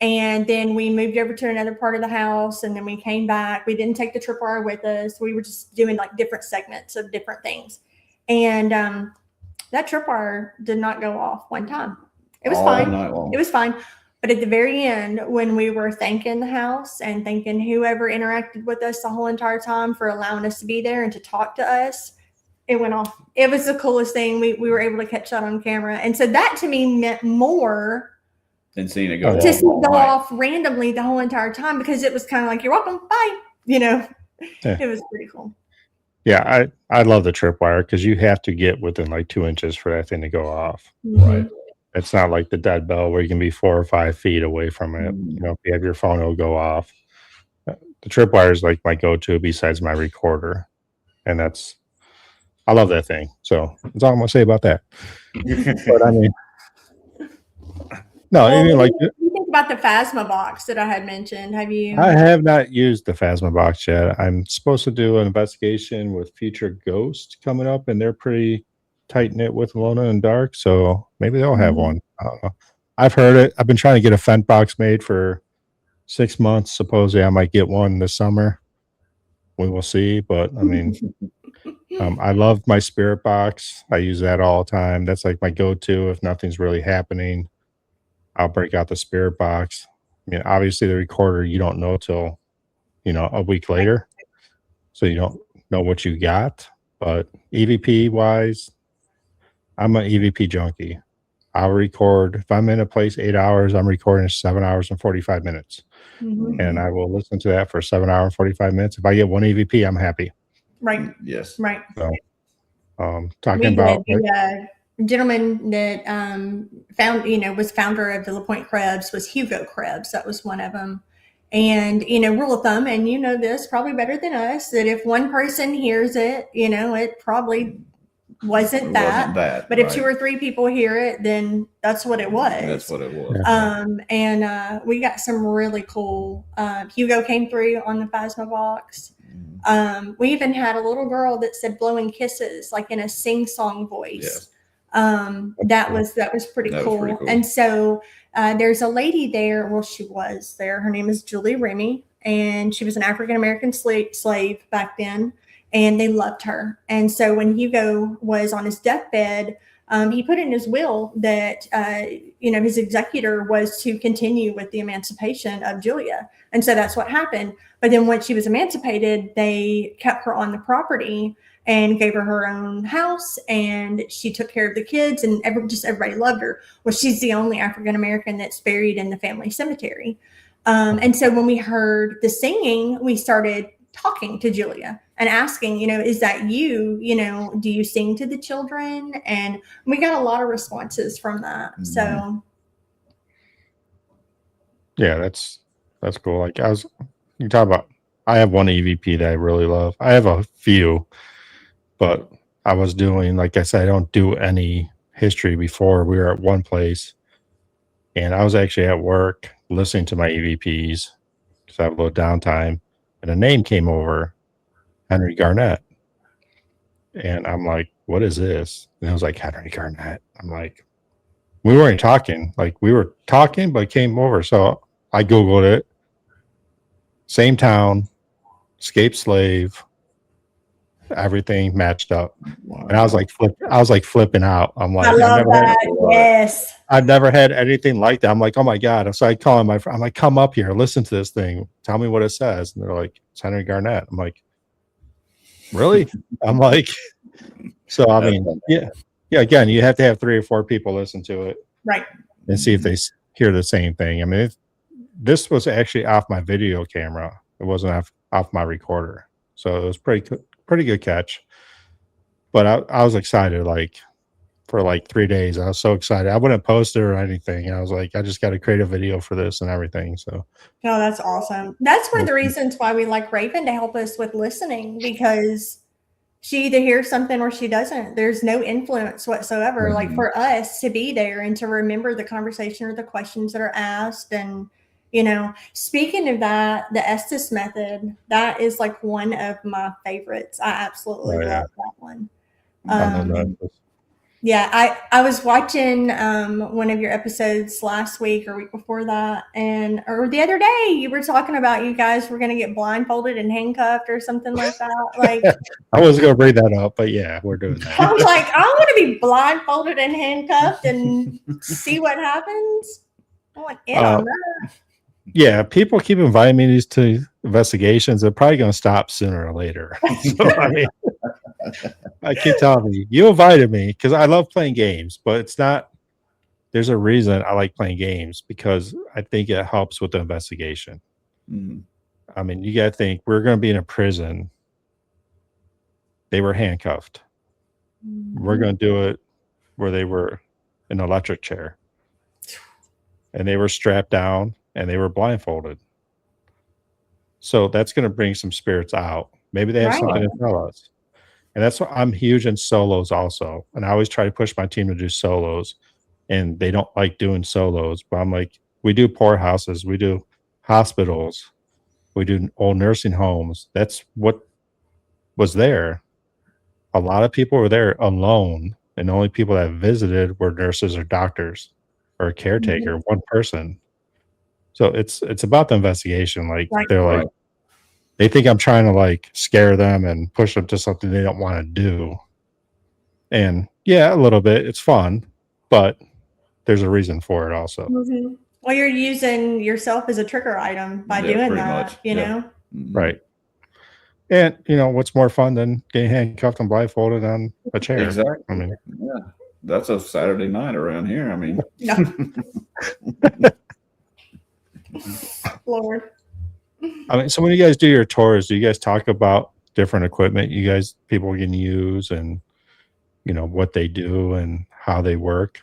S2: and then we moved over to another part of the house, and then we came back. We didn't take the tripwire with us. We were just doing like different segments of different things, and that tripwire did not go off one time. It was fine. It was fine. But at the very end, when we were thanking the house and thanking whoever interacted with us the whole entire time for allowing us to be there and to talk to us, it went off. It was the coolest thing. We were able to catch that on camera. And so that to me meant more
S3: than seeing it go
S2: off randomly the whole entire time, because it was kind of like, you're welcome, bye. It was pretty cool.
S1: Yeah, I love the tripwire because you have to get within like 2 inches for that thing to go off.
S2: Mm-hmm.
S3: Right.
S1: It's not like the dead bell where you can be 4 or 5 feet away from it. If you have your phone, it'll go off. The tripwire is like my go-to besides my recorder. And I love that thing. So that's all I'm going to say about that. But I mean, no,
S2: well,
S1: I mean, like,
S2: you think about the Phasma box that I had mentioned. Have you?
S1: I have not used the Phasma box yet. I'm supposed to do an investigation with Future Ghost coming up, and they're pretty tight knit with Lona and Dark, so maybe they'll have one. I don't know. I've heard it. I've been trying to get a Fent box made for 6 months. Supposedly I might get one this summer. We will see, but I mean, I love my spirit box. I use that all the time. That's like my go-to if nothing's really happening. I'll break out the spirit box. I mean, obviously the recorder you don't know till a week later, so you don't know what you got. But EVP wise, I'm an EVP junkie. I'll record if I'm in a place 8 hours. I'm recording 7 hours and 45 minutes, and I will listen to that for 7 hours and 45 minutes. If I get one EVP, I'm happy.
S2: Right.
S3: Yes.
S2: Right.
S1: So, talking about
S2: the gentleman that was founder of the LaPointe Krebs was Hugo Krebs. That was one of them. And rule of thumb, and this probably better than us, that if one person hears it, it probably wasn't that. But if 2 or 3 people hear it, then that's what it was.
S3: That's what it was.
S2: And we got some really cool. Hugo came through on the Phasma box. We even had a little girl that said "blowing kisses" like in a sing-song voice. That was pretty cool. And so there's a lady there. Well, she was there. Her name is Julie Remy, and she was an African American slave back then. And they loved her. And so when Hugo was on his deathbed, he put in his will that, his executor was to continue with the emancipation of Julia. And so that's what happened. But then once she was emancipated, they kept her on the property and gave her own house, and she took care of the kids, and everybody loved her. Well, she's the only African-American that's buried in the family cemetery. And so when we heard the singing, we started talking to Julia and asking, is that you? Do you sing to the children? And we got a lot of responses from that. So
S1: yeah, that's cool. Like you talk about, I have one EVP that I really love. I have a few, but I was doing, like I said, I don't do any history before. We were at one place, and I was actually at work listening to my EVPs because I have a little downtime, and a name came over, Henry Garnett. And I'm like, what is this? And I was like, Henry Garnett. I'm like, we weren't talking. Like, we were talking, but it came over. So I Googled it. Same town, escaped slave, everything matched up. Wow. And I was like flipping out. I'm like,
S2: I love that. Yes.
S1: I've never had anything like that. I'm like, oh my God. So I call my friend, I'm like, come up here, listen to this thing. Tell me what it says. And they're like, it's Henry Garnett. I'm like, really? I'm like, so I mean, yeah. Again, you have to have 3 or 4 people listen to it,
S2: right,
S1: and see if they hear the same thing. I mean, this was actually off my video camera. It wasn't off my recorder, so it was pretty good catch. But I was excited. Like, for like 3 days. I was so excited. I wouldn't post it or anything. I was like, I just got to create a video for this and everything. So
S2: Oh, that's awesome. That's one of the reasons why we like Raven to help us with listening, because she either hears something or she doesn't. There's no influence whatsoever.
S3: Mhm.
S2: Like for us to be there and to remember the conversation or the questions that are asked. And, speaking of that, the Estes method, that is like one of my favorites. I absolutely love that one.
S1: I love that.
S2: Yeah, I was watching one of your episodes last week or week before that, or the other day, you were talking about you guys were going to get blindfolded and handcuffed or something like that. Like,
S1: I was going to bring that up, but yeah, we're doing that.
S2: I was like, I want to be blindfolded and handcuffed and see what happens. I want in on that.
S1: Yeah, people keep inviting me to investigations. They're probably going to stop sooner or later. So, I mean, I keep telling me, you invited me because I love playing games, but it's not, there's a reason I like playing games, because I think it helps with the investigation.
S3: Mhm.
S1: I mean, you got to think, we're going to be in a prison. They were handcuffed. We're going to do it where they were in an electric chair and they were strapped down and they were blindfolded. So that's going to bring some spirits out. Maybe they have something to tell us. And that's why I'm huge in solos also. And I always try to push my team to do solos, and they don't like doing solos. But I'm like, we do poorhouses, we do hospitals, we do old nursing homes. That's what was there. A lot of people were there alone, and the only people that visited were nurses or doctors or a caretaker, one person. So it's about the investigation. Like they're like, they think I'm trying to like scare them and push them to something they don't want to do. And yeah, a little bit. It's fun, but there's a reason for it also.
S2: Mm-hmm. Well, you're using yourself as a trigger item by doing that, you know?
S1: Right. And, what's more fun than getting handcuffed and blindfolded on a chair?
S3: Exactly.
S1: I mean,
S3: yeah, that's a Saturday night around here. I mean,
S2: Lord.
S1: I mean, so when you guys do your tours, do you guys talk about different equipment people can use, and what they do and how they work?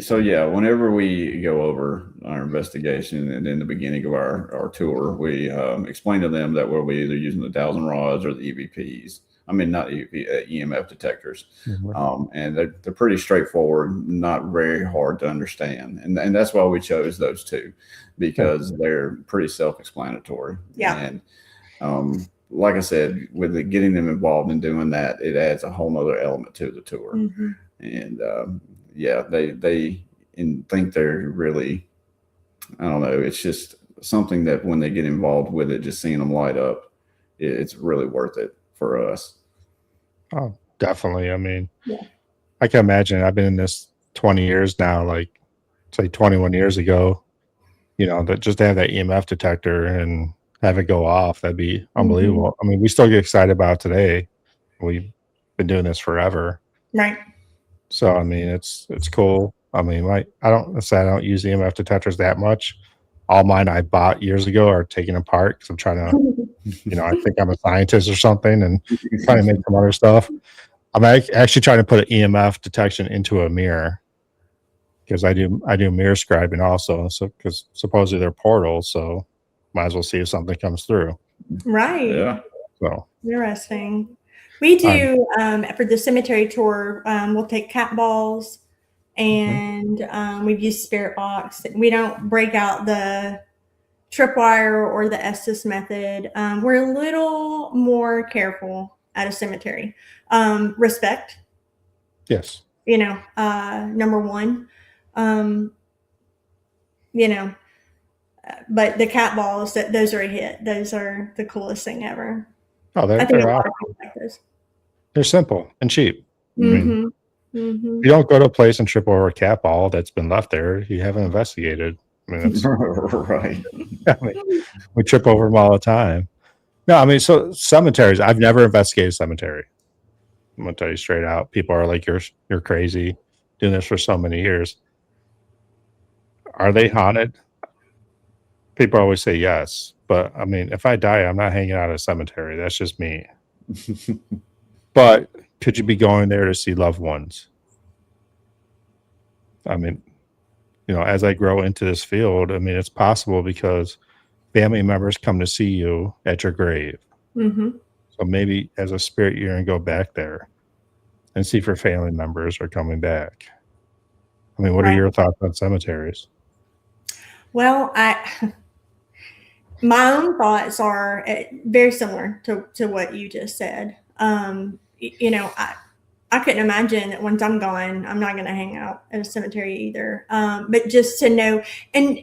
S3: So yeah, whenever we go over our investigation and in the beginning of our tour, we explain to them that we'll be either using the dowsing rods or the EVPs. I mean, not EMF detectors. And they're pretty straightforward, not very hard to understand. And that's why we chose those two, because they're pretty self-explanatory.
S2: Yeah.
S3: And like I said, with getting them involved in doing that, it adds a whole nother element to the tour.
S2: Mm-hmm.
S3: And yeah, they think they're really, I don't know, it's just something that when they get involved with it, just seeing them light up, it's really worth it for us.
S1: Oh, definitely. I mean, I can imagine. I've been in this 20 years now, like say 21 years ago, that just to have that EMF detector and have it go off, that'd be unbelievable. I mean, we still get excited about it today. We've been doing this forever.
S2: Right.
S1: So, I mean, it's cool. I mean, I don't use EMF detectors that much. All mine I bought years ago are taken apart because I'm trying to, I think I'm a scientist or something and trying to make some other stuff. I'm actually trying to put an EMF detection into a mirror, because I do mirror scribing also. So, because supposedly they're portals, so might as well see if something comes through.
S2: Right.
S3: Yeah.
S1: So
S2: interesting. We do for the cemetery tour. We'll take cat balls, and we've used spirit box. We don't break out the tripwire or the Estes method. We're a little more careful at a cemetery. Respect.
S1: Yes.
S2: Number one. But the cat balls, those are a hit. Those are the coolest thing ever.
S1: Oh, they're awesome.
S2: Like those.
S1: They're simple and cheap.
S2: Mm-hmm.
S1: I mean, you don't go to a place and trip over a cat ball that's been left there. You haven't investigated. I mean, that's
S3: right.
S1: I mean, we trip over them all the time. No, I mean, so cemeteries, I've never investigated a cemetery. I'm going to tell you straight out. People are like, you're crazy doing this for so many years. Are they haunted? People always say yes. But I mean, if I die, I'm not hanging out at a cemetery. That's just me. But could you be going there to see loved ones? I mean, as I grow into this field, I mean, it's possible because family members come to see you at your grave.
S2: Mm-hmm.
S1: So maybe as a spirit, you're going to go back there and see if your family members are coming back. I mean, what are your thoughts on cemeteries?
S2: Well, my own thoughts are very similar to what you just said. I couldn't imagine that once I'm gone, I'm not going to hang out at a cemetery either. But just to know, and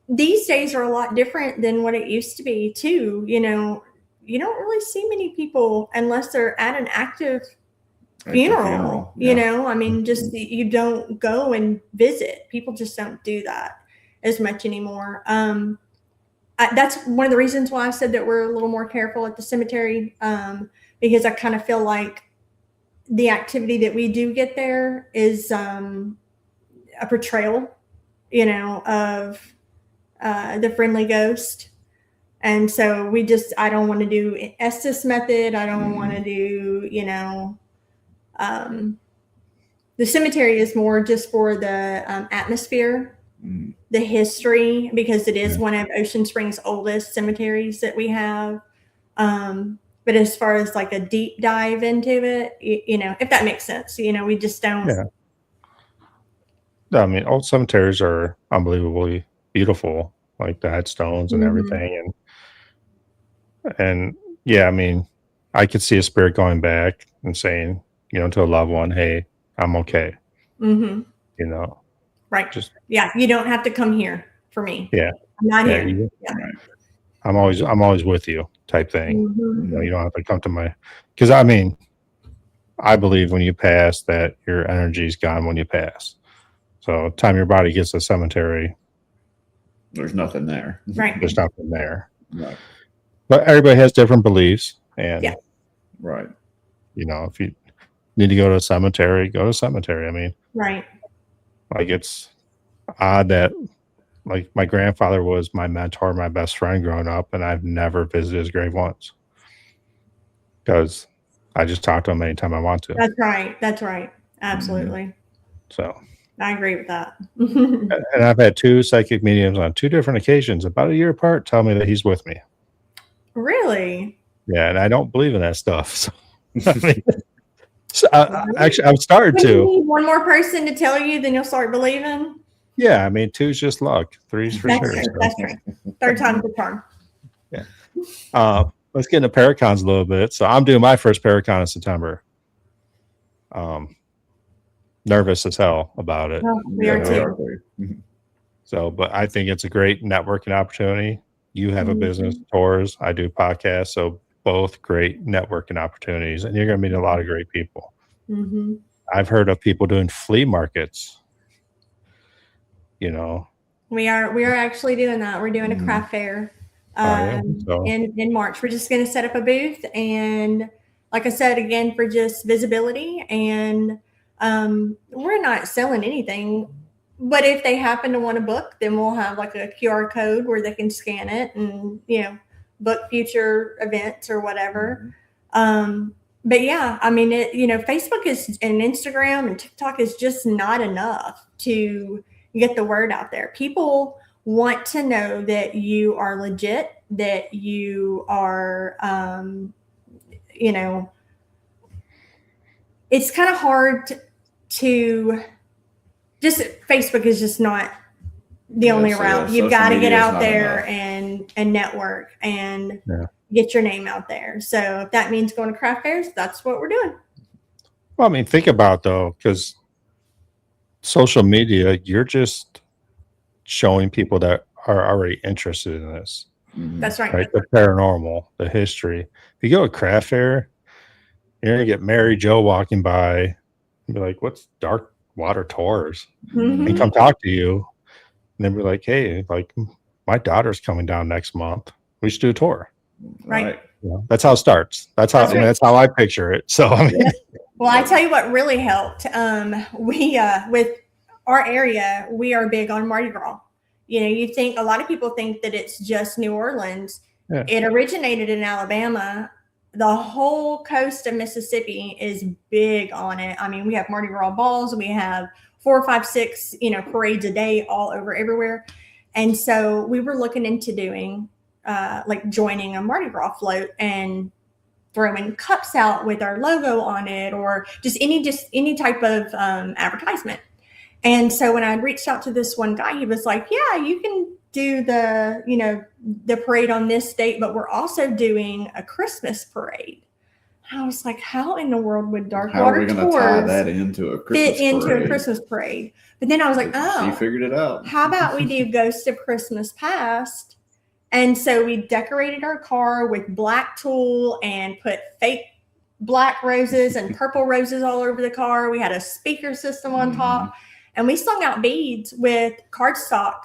S2: these days are a lot different than what it used to be too. You don't really see many people unless they're at an active funeral.
S3: Yeah.
S2: I mean, just you don't go and visit. People just don't do that as much anymore. That's one of the reasons why I said that we're a little more careful at the cemetery, because I kind of feel like the activity that we do get there is a portrayal, of the friendly ghost. And so I don't want to do Estes method. I don't want to do, the cemetery is more just for the atmosphere, the history, because it is one of Ocean Springs' oldest cemeteries that we have. But as far as like a deep dive into it, if that makes sense, we just don't.
S1: Yeah. I mean, old cemeteries are unbelievably beautiful, like the headstones and everything. And yeah, I mean, I could see a spirit going back and saying, to a loved one, hey, I'm okay.
S2: Right. You don't have to come here for me.
S1: Yeah.
S2: I'm not here.
S1: I'm always with you type thing. You don't have to come to because I mean, I believe when you pass that your energy is gone when you pass. So time your body gets to the cemetery,
S3: there's nothing there.
S2: Right.
S1: There's nothing there.
S3: Right.
S1: But everybody has different beliefs. And
S3: right.
S1: If you need to go to a cemetery, go to a cemetery. I mean,
S2: right.
S1: Like it's odd that like my grandfather was my mentor, my best friend growing up, and I've never visited his grave once because I just talk to him anytime I want to.
S2: That's right. Absolutely.
S1: So
S2: I agree with that.
S1: And I've had 2 psychic mediums on 2 different occasions, about a year apart, tell me that he's with me.
S2: Really?
S1: Yeah, and I don't believe in that stuff. So, I mean, actually, I'm starting to.
S2: You need one more person to tell you, then you'll start believing.
S1: Yeah, I mean, 2's just luck, 3's for sure.
S2: True. So. That's true. 3rd time's the charm.
S1: Yeah. Let's get into Paracons a little bit. So I'm doing my first Paracon in September. Nervous as hell about it.
S2: Well, we are too.
S1: So, but I think it's a great networking opportunity. You have a business, tours. I do podcasts. So both great networking opportunities, and you're going to meet a lot of great people. I've heard of people doing flea markets. We
S2: are actually doing that. We're doing a craft fair in March. We're just going to set up a booth, and like I said, again, for just visibility, and we're not selling anything. But if they happen to want to book, then we'll have like a QR code where they can scan it and, book future events or whatever. But yeah, I mean, Facebook and Instagram and TikTok is just not enough to get the word out there. People want to know that you are legit, that you are, it's kind of hard to just Facebook is just not the only route. You've got to get out there and network and get your name out there. So if that means going to craft fairs, that's what we're doing.
S1: Well, I mean, think about though, because social media, you're just showing people that are already interested in this.
S2: That's right.
S1: Right? The paranormal, the history. If you go to a craft fair, you're gonna get Mary Jo walking by and be like, "What's dark water tours?" And come talk to you, and then be like, "Hey, like my daughter's coming down next month. We should do a tour."
S2: Right.
S1: That's how it starts. That's how I picture it. So I mean,
S2: well, I tell you what really helped. We with our area, we are big on Mardi Gras. You think a lot of people think that it's just New Orleans. It originated in Alabama the whole coast of Mississippi is big on it. I mean, we have Mardi Gras balls, we have 4, 5, 6, parades a day all over everywhere. And so we were looking into doing like joining a Mardi Gras float and throwing cups out with our logo on it, or just any type of advertisement. And so when I reached out to this one guy, he was like, yeah, you can do the parade on this date, but we're also doing a Christmas parade. I was like, how in the world would Dark Water Tours
S3: tie that into a Christmas
S2: fit into
S3: parade?
S2: a Christmas parade? But then I was like,
S3: She figured it out.
S2: How about we do Ghost of Christmas Past? And so we decorated our car with black tulle and put fake black roses and purple roses all over the car. We had a speaker system on top, and we slung out beads with cardstock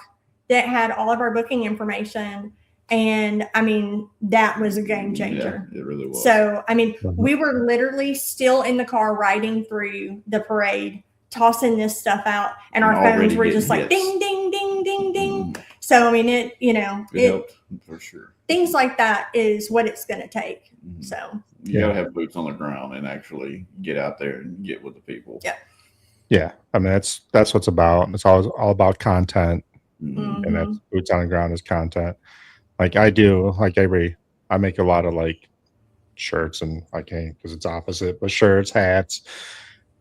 S2: that had all of our booking information. And I mean, that was a game changer.
S3: Yeah, it really was.
S2: So, I mean, we were literally still in the car riding through the parade, tossing this stuff out, and our phones were just like ding, ding, ding, ding, ding. So, I mean, it
S3: helped for sure.
S2: Things like that is what it's going to take. So
S3: you gotta have boots on the ground and actually get out there and get with the people.
S1: Yeah. I mean, that's what it's about. It's all about content.
S3: Mm-hmm.
S1: And that's boots on the ground is content. Like I do, I make a lot of like shirts, and I can't because it's opposite, but shirts, hats.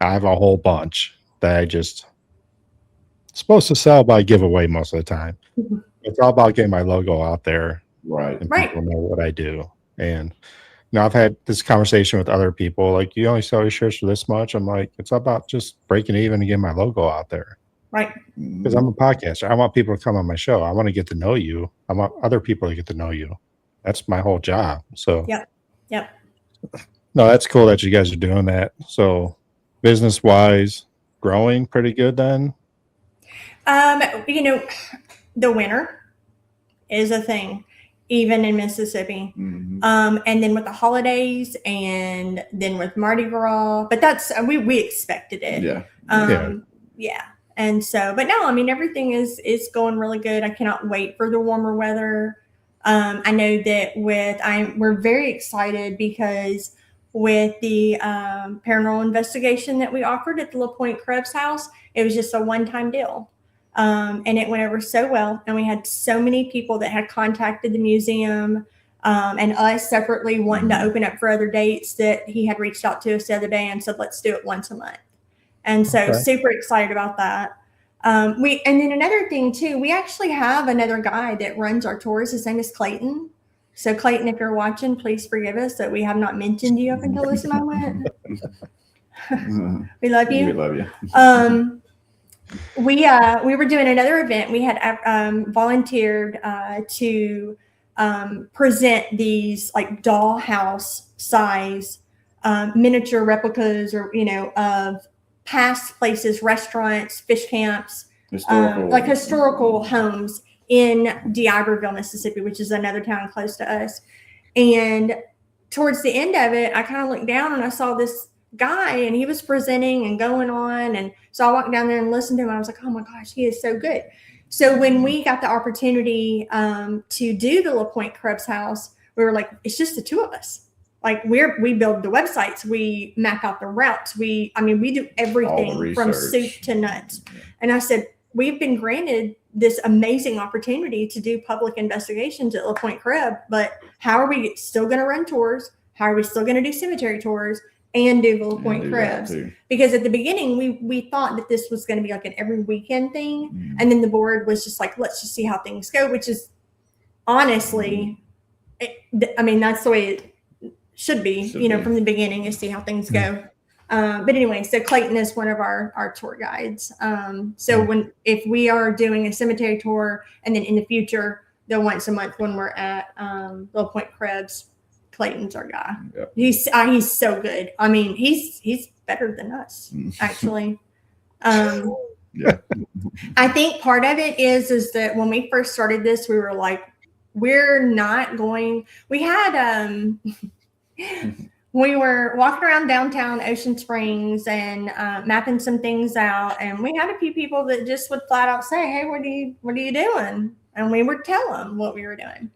S1: I have a whole bunch that I just supposed to sell by giveaway most of the time. It's all about getting my logo out there.
S3: Right.
S1: And people know what I do. And I've had this conversation with other people, like, you only sell your shirts for this much. I'm like, it's about just breaking even and getting my logo out there.
S2: Right.
S1: Because I'm a podcaster. I want people to come on my show. I want to get to know you. I want other people to get to know you. That's my whole job. So
S2: Yep.
S1: No, that's cool that you guys are doing that. So business wise, growing pretty good then?
S2: The winter is a thing, even in Mississippi. And then with the holidays, and then with Mardi Gras, but that's we expected it. Yeah. And so, but no, I mean, everything is going really good. I cannot wait for the warmer weather. I know that we're very excited because with the paranormal investigation that we offered at the La Pointe Krebs house, it was just a one-time deal. And it went over so well. And we had so many people that had contacted the museum and us separately wanting to open up for other dates, that he had reached out to us the other day and said, let's do it once a month. And so super excited about that. And then another thing too, we actually have another guy that runs our tours. His name is Clayton. So Clayton, if you're watching, please forgive us that we have not mentioned you up until this moment. We love you.
S3: We love you.
S2: We were doing another event. We had volunteered to present these like dollhouse size miniature replicas, or of past places, restaurants, fish camps, historical homes in d'Iberville, Mississippi, which is another town close to us. And towards the end of it, I kind of looked down and I saw this guy, and he was presenting and going on. And so I walked down there and listened to him. And I was like, oh my gosh, he is so good. So when we got the opportunity to do the La Pointe Krebs house, we were like, it's just the two of us. Like we build the websites, we map out the routes. We do everything from soup to nuts. And I said, we've been granted this amazing opportunity to do public investigations at La Pointe Krebs, but how are we still going to run tours? How are we still going to do cemetery tours and do the La Pointe Krebs? Because at the beginning, we thought that this was going to be like an every weekend thing. And then the board was just like, let's just see how things go, which is honestly, that's the way it should be, from the beginning, is see how things go. But anyway, so Clayton is one of our tour guides. So if we are doing a cemetery tour, and then in the future, the once a month when we're at La Pointe Krebs, Clayton's our guy. Yep. He's so good. I mean, he's better than us, actually. I think part of it is that when we first started this, we were like, we're not going. We had we were walking around downtown Ocean Springs and mapping some things out, and we had a few people that just would flat out say, hey, what are you doing? And we would tell them what we were doing.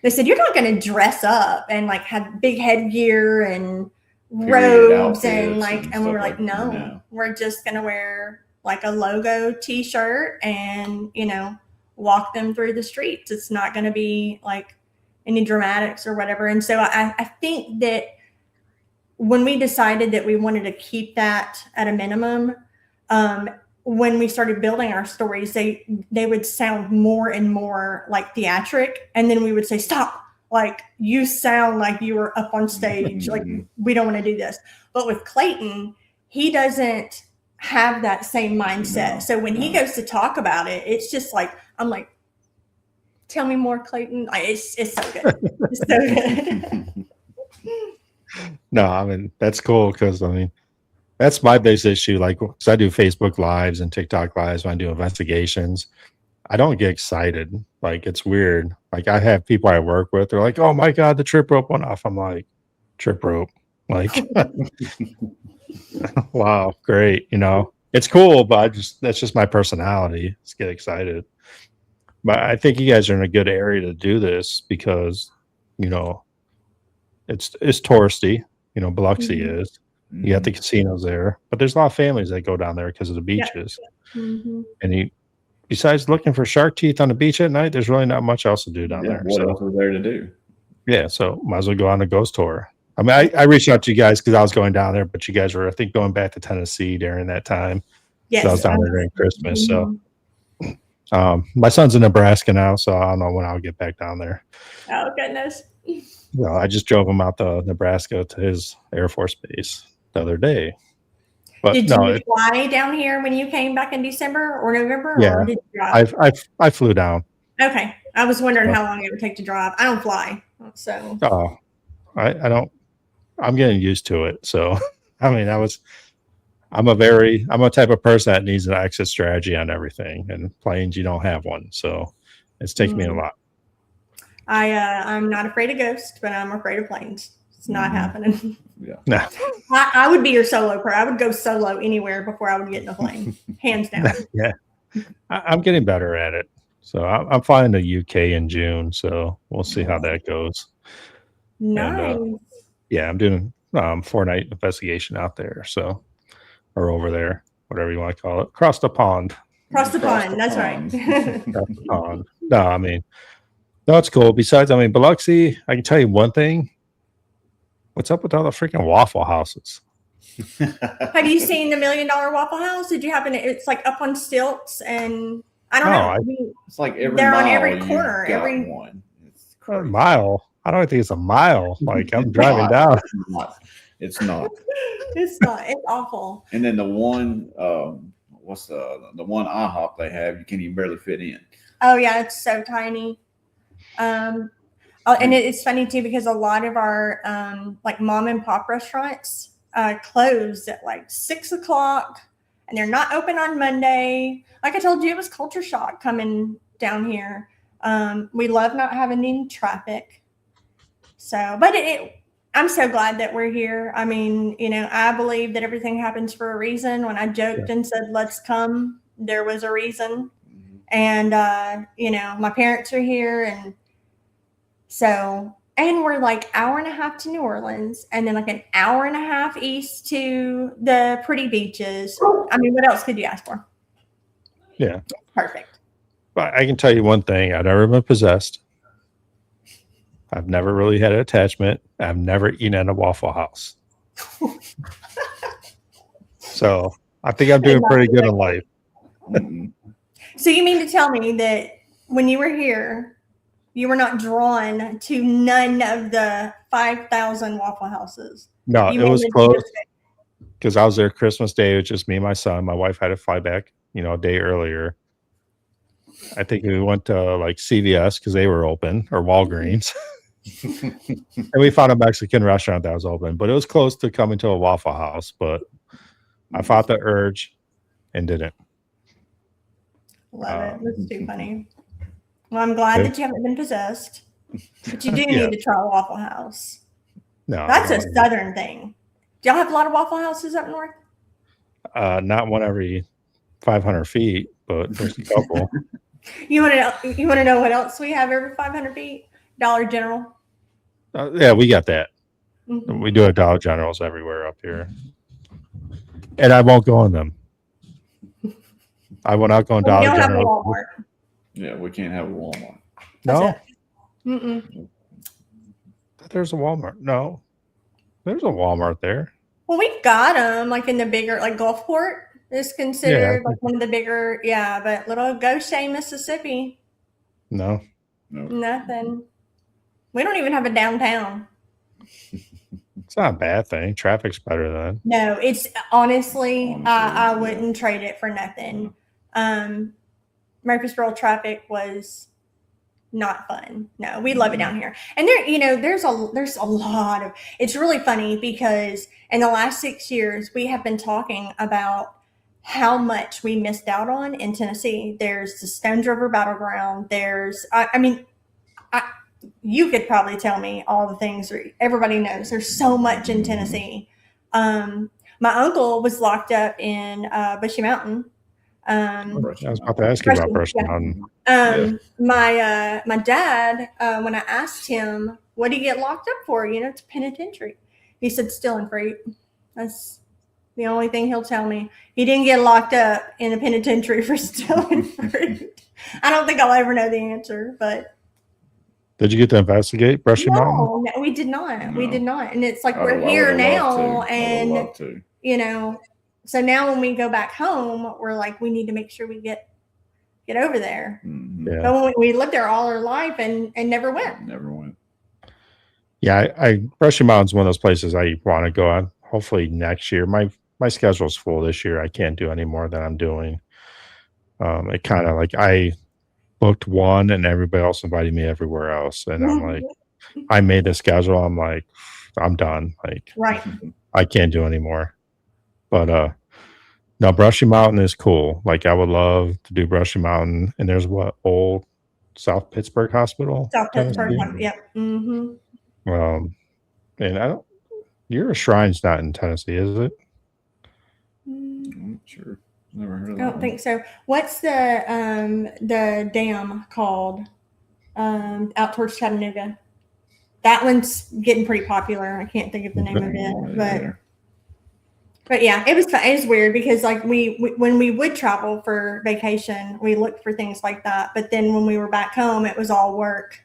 S2: they said, you're not going to dress up and like have big headgear and
S3: Period
S2: robes and
S3: outfits
S2: like,
S3: and
S2: and we were
S3: stuff
S2: like,
S3: like
S2: no,
S3: yeah.
S2: we're just going to wear like a logo t-shirt and, you know, walk them through the streets. It's not going to be like any dramatics or whatever. And so I think that when we decided that we wanted to keep that at a minimum, when we started building our stories, they would sound more and more like theatric. And then we would say, stop, like you sound like you were up on stage. Like we don't want to do this. But with Clayton, he doesn't have that same mindset.
S3: No,
S2: so when he goes to talk about it, it's just like, I'm like, tell me more, Clayton. Like, it's so good. It's so good.
S1: No, I mean, that's cool because, I mean, that's my biggest issue. Like, because I do Facebook Lives and TikTok Lives when I do investigations. I don't get excited. Like, it's weird. Like, I have people I work with. They're like, oh my God, the trip rope went off. I'm like, trip rope. Like, wow, great. You know, it's cool, but that's just my personality. Just get excited. But I think you guys are in a good area to do this because, you know, it's touristy. You know, Biloxi is. You got the casinos there, but there's a lot of families that go down there because of the beaches.
S2: Mm-hmm.
S1: And besides looking for shark teeth on the beach at night, there's really not much else to do down there.
S3: What else is there to do?
S1: Yeah, so might as well go on a ghost tour. I mean, I reached out to you guys because I was going down there, but you guys were, I think, going back to Tennessee during that time.
S2: Yes,
S1: I was down there during Christmas. So my son's in Nebraska now, so I don't know when I'll get back down there.
S2: Oh, goodness.
S1: Well, I just drove him out to Nebraska to his Air Force base the other day. But
S2: did you fly down here when you came back in December or November?
S1: Yeah,
S2: or did you drive?
S1: I flew down.
S2: Okay, I was wondering how long it would take to drive. I don't fly, so.
S1: Oh, I don't. I'm getting used to it. So, I mean, I'm a type of person that needs an exit strategy on everything, and planes, you don't have one. So, it's taken me a lot.
S2: I'm not afraid of ghosts, but I'm afraid of planes. It's not happening.
S3: Yeah.
S1: No.
S2: I would be your solo pro. I would go solo anywhere before I would get in a plane, hands down.
S1: Yeah, I'm getting better at it. So I'm flying to UK in June. So we'll see how that goes.
S2: Nice.
S1: And, yeah, I'm doing 4-night investigation out there. So, or over there, whatever you want to call it, across the pond.
S2: Across the pond. That's right.
S1: Across the pond. No, I mean, no, it's cool. Besides, I mean, Biloxi, I can tell you one thing. What's up with all the freaking Waffle Houses?
S2: Have you seen the $1 Million Waffle House? Did you happen to? It's like up on stilts, and I don't know.
S3: It's like
S2: they're on every corner. Every
S3: one. It's
S1: a mile. I don't think it's a mile. Like I'm driving down.
S3: It's not.
S2: It's not. It's awful.
S3: And then the one, what's the one IHOP they have? You can't even barely fit in.
S2: Oh yeah, it's so tiny. And it's funny too because a lot of our like mom and pop restaurants close at like 6 o'clock, and they're not open on Monday. Like I told you, it was culture shock coming down here. We love not having any traffic. So, but I'm so glad that we're here. I mean, you know, I believe that everything happens for a reason. When I joked and said, let's come, there was a reason. And, you know, my parents are here. And so, and we're like hour and a half to New Orleans and then like an hour and a half east to the pretty beaches. I mean, what else could you ask for?
S1: Yeah.
S2: Perfect.
S1: But I can tell you one thing. I've never been possessed. I've never really had an attachment. I've never eaten at a Waffle House. So I think I'm doing pretty good in life.
S2: So you mean to tell me that when you were here, you were not drawn to none of the 5,000 Waffle Houses?
S1: No, it was close because I was there Christmas Day. It was just me and my son. My wife had to fly back, you know, a day earlier. I think we went to like CVS because they were open, or Walgreens. And we found a Mexican restaurant that was open, but it was close to coming to a Waffle House. But I fought the urge and didn't.
S2: Love it. That's too funny. Well, I'm glad that you haven't been possessed, but you do need to try a Waffle House.
S1: No,
S2: that's a southern thing. Do y'all have a lot of Waffle Houses up north?
S1: Not one every 500 feet, but there's a couple.
S2: You want to know what else we have every 500 feet? Dollar General.
S1: Yeah, we got that.
S2: Mhm.
S1: We do have Dollar Generals everywhere up here, and I won't go in them. I will not go in
S2: We
S1: Dollar
S2: don't have a
S1: General.
S2: Walmart.
S3: Yeah, we can't have a Walmart.
S2: That's
S1: No,
S2: it. Mm-mm.
S1: there's a Walmart. No, there's a Walmart there.
S2: Well, we've got them like in the bigger, like Gulfport is considered like one of the bigger, yeah, but little Goshen, Mississippi,
S1: No,
S3: No.
S2: nothing. We don't even have a downtown.
S1: it's not a bad thing. Traffic's better than.
S2: No, it's honestly, I
S3: yeah.
S2: wouldn't trade it for nothing. Murfreesboro traffic was not fun. No, we love it down here. And there, there's a lot of, it's really funny because in the last 6 years, we have been talking about how much we missed out on in Tennessee. There's the Stones River Battleground. There's, you could probably tell me all the things everybody knows. There's so much in Tennessee. My uncle was locked up in Bushy Mountain.
S1: I was about to ask you about Brushy Mountain.
S2: My dad, when I asked him, what did he get locked up for? It's a penitentiary. He said stealing fruit. That's the only thing he'll tell me. He didn't get locked up in a penitentiary for stealing fruit. I don't think I'll ever know the answer, but.
S1: Did you get to investigate Brushy Mountain?
S2: No, we did not.
S3: No.
S2: We did not. And it's like we're here now, and so now when we go back home, we're like, we need to make sure we get over there.
S3: Mm-hmm.
S1: Yeah.
S2: But when we lived there all our life and never went.
S3: Never went.
S1: Yeah, I Brushy Mountain's one of those places I want to go on. Hopefully next year. My schedule's full this year. I can't do any more than I'm doing. It kind of like I booked one and everybody else invited me everywhere else. And I'm like, I made the schedule. I'm like, I'm done. Like,
S2: right.
S1: I can't do anymore. But no, Brushy Mountain is cool. Like I would love to do Brushy Mountain. And there's old South Pittsburgh Hospital.
S2: South Pittsburgh. Yep. Mm-hmm.
S1: And your shrine's not in Tennessee, is it?
S3: I'm not sure. Never heard of that.
S2: I don't think so. What's the dam called out towards Chattanooga? That one's getting pretty popular. I can't think of the name of it, but yeah, it was weird because like when we would travel for vacation, we looked for things like that. But then when we were back home, it was all work,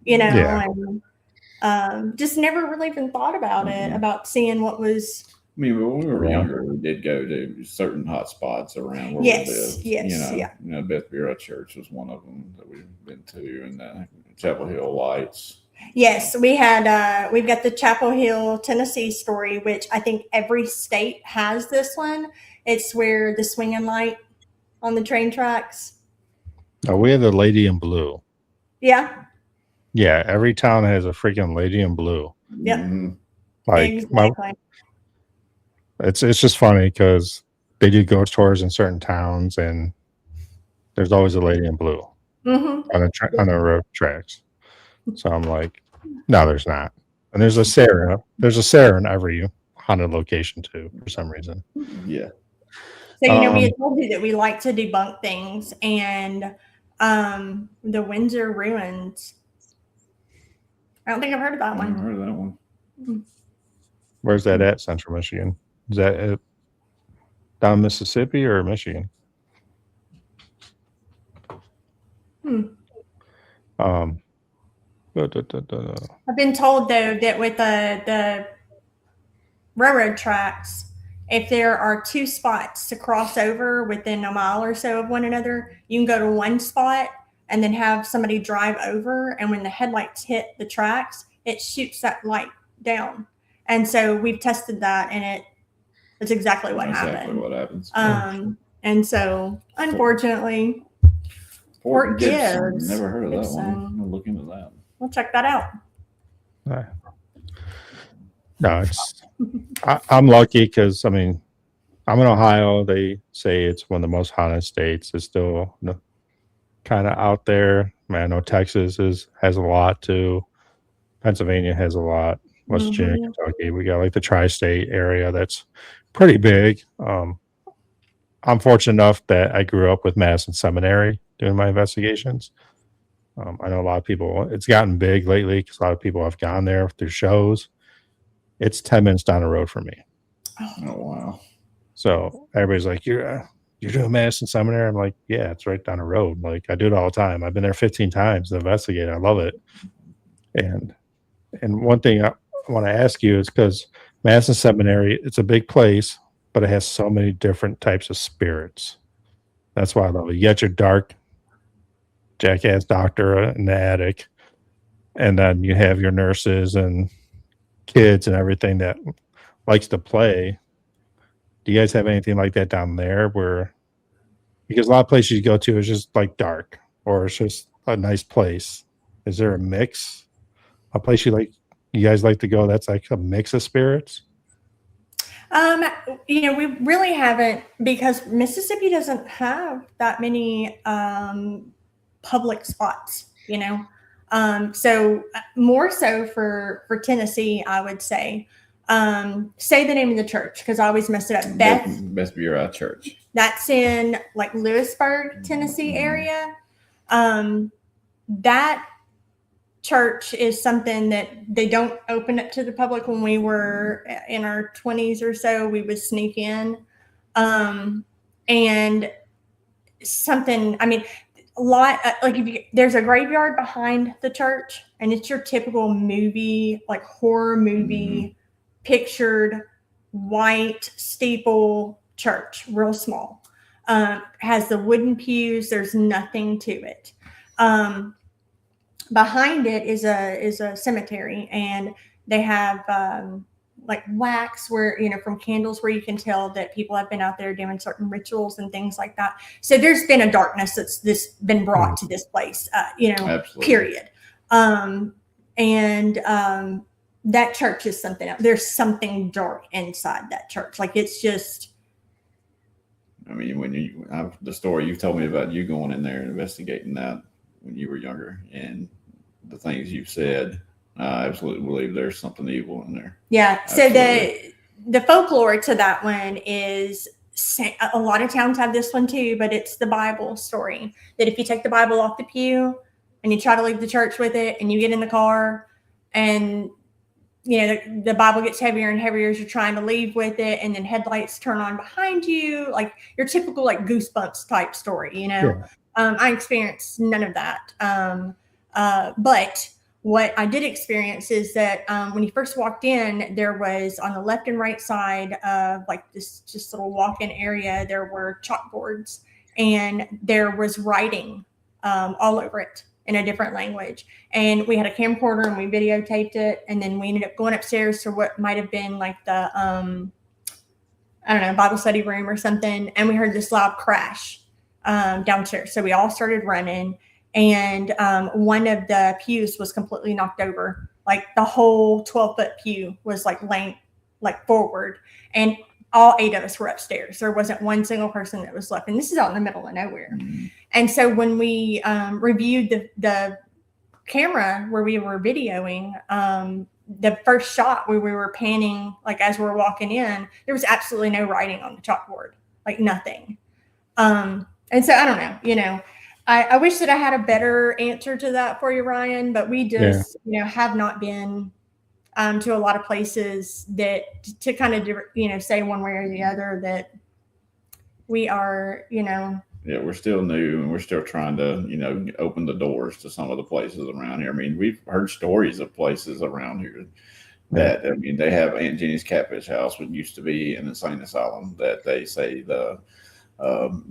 S2: and just never really even thought about it, about seeing what was.
S3: I mean, when we were younger, we did go to certain hot spots around where we lived.
S2: Yes.
S3: Beth Bureau Church was one of them that we've been to, and Chapel Hill Lights.
S2: Yes, we've got the Chapel Hill, Tennessee story, which I think every state has this one. It's where the swinging light on the train tracks.
S1: Oh, we have the Lady in Blue.
S2: Yeah.
S1: Yeah, every town has a freaking Lady in Blue.
S2: Yep.
S3: Mm-hmm.
S1: Like
S2: exactly.
S1: It's just funny because they do ghost tours in certain towns, and there's always a Lady in Blue on the road tracks. So I'm like, no, there's not. And there's a Sarah. There's a Sarah in every haunted location too, for some reason.
S3: Yeah.
S2: So we had told you that we like to debunk things, and the Windsor ruins. I don't think I've heard of that
S3: I
S2: one.
S3: never heard of that one.
S1: Where's that at? Central Michigan? Is that down Mississippi or Michigan?
S2: I've been told though that with the railroad tracks, if there are two spots to cross over within a mile or so of one another, you can go to one spot and then have somebody drive over, and when the headlights hit the tracks, it shoots that light down. And so we've tested that, and it's exactly what happened.
S3: What happens.
S2: And so unfortunately, Fort Gibbs.
S3: Never heard of that one. I'm gonna look into that.
S2: We'll check that out.
S1: No, I'm lucky because I'm in Ohio. They say it's one of the most haunted states. It's still kind of out there. I know Texas has a lot too. Pennsylvania has a lot. West Virginia, Kentucky. We got like the tri-state area that's pretty big. I'm fortunate enough that I grew up with Madison Seminary doing my investigations. I know a lot of people, it's gotten big lately because a lot of people have gone there through shows. It's 10 minutes down the road from me.
S3: Oh, wow.
S1: So everybody's like, you're doing Madison Seminary? I'm like, yeah, it's right down the road. Like, I do it all the time. I've been there 15 times to investigate. I love it. And one thing I want to ask you is because Madison Seminary, it's a big place, but it has so many different types of spirits. That's why I love it. You got your dark jackass doctor in the attic, and then you have your nurses and kids and everything that likes to play. Do you guys have anything like that down there? Where, because a lot of places you go to is just like dark, or it's just a nice place. Is there a mix? A place you guys like to go that's like a mix of spirits?
S2: We really haven't, because Mississippi doesn't have that many public spots, so more so for Tennessee, I would say. Say the name of the church, because I always mess it up.
S3: Best Bureau Church.
S2: That's in like Lewisburg, Tennessee area. That church is something that they don't open up to the public. When we were in our 20s or so, we would sneak in. And something, I mean, a lot, like there's a graveyard behind the church, and it's your typical movie, like horror movie, pictured white steeple church, real small. Has the wooden pews. There's nothing to it. Behind it is a cemetery, and they have like wax where, from candles where you can tell that people have been out there doing certain rituals and things like that. So there's been a darkness that's been brought to this place,
S3: Absolutely.
S2: period. That church is something else. There's something dark inside that church. Like, it's just,
S3: I mean, the story you told me about you going in there and investigating that when you were younger, and the things you've said, I absolutely believe there's something evil in there.
S2: Yeah.
S3: Absolutely.
S2: So the folklore to that one is, a lot of towns have this one too, but it's the Bible story that if you take the Bible off the pew and you try to leave the church with it, and you get in the car, and the Bible gets heavier and heavier as you're trying to leave with it, and then headlights turn on behind you, like your typical like Goosebumps type story.
S1: Yeah.
S2: I experienced none of that. But what I did experience is that when you first walked in, there was on the left and right side of like this just little walk-in area, there were chalkboards, and there was writing all over it in a different language. And we had a camcorder and we videotaped it. And then we ended up going upstairs to what might have been like the, I don't know, Bible study room or something. And we heard this loud crash downstairs. So we all started running. And one of the pews was completely knocked over. Like the whole 12-foot pew was like laying like forward. And all 8 of us were upstairs. There wasn't one single person that was left. And this is out in the middle of nowhere. Mm-hmm. And so when we reviewed the camera where we were videoing, the first shot where we were panning, like as we were walking in, there was absolutely no writing on the chalkboard, like nothing. And so I don't know, I wish that I had a better answer to that for you, Ryan, but we just, have not been to a lot of places that to kind of, say one way or the other that we are,
S3: Yeah, we're still new, and we're still trying to, open the doors to some of the places around here. I mean, we've heard stories of places around here that, they have Aunt Jenny's Catfish House, which used to be an insane asylum, that they say the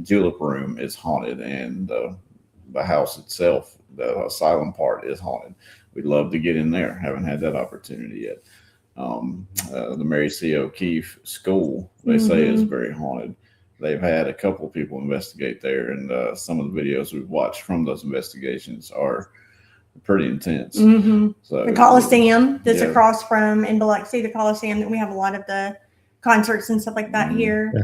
S3: julep room is haunted, and the house itself, the asylum part, is haunted. We'd love to get in there. Haven't had that opportunity yet. The Mary C. O'Keefe School, they say, is very haunted. They've had a couple people investigate there, and some of the videos we've watched from those investigations are pretty intense. Mm-hmm. So
S2: the Coliseum that's across from in Biloxi, the Coliseum, that we have a lot of the concerts and stuff like that here. Yeah.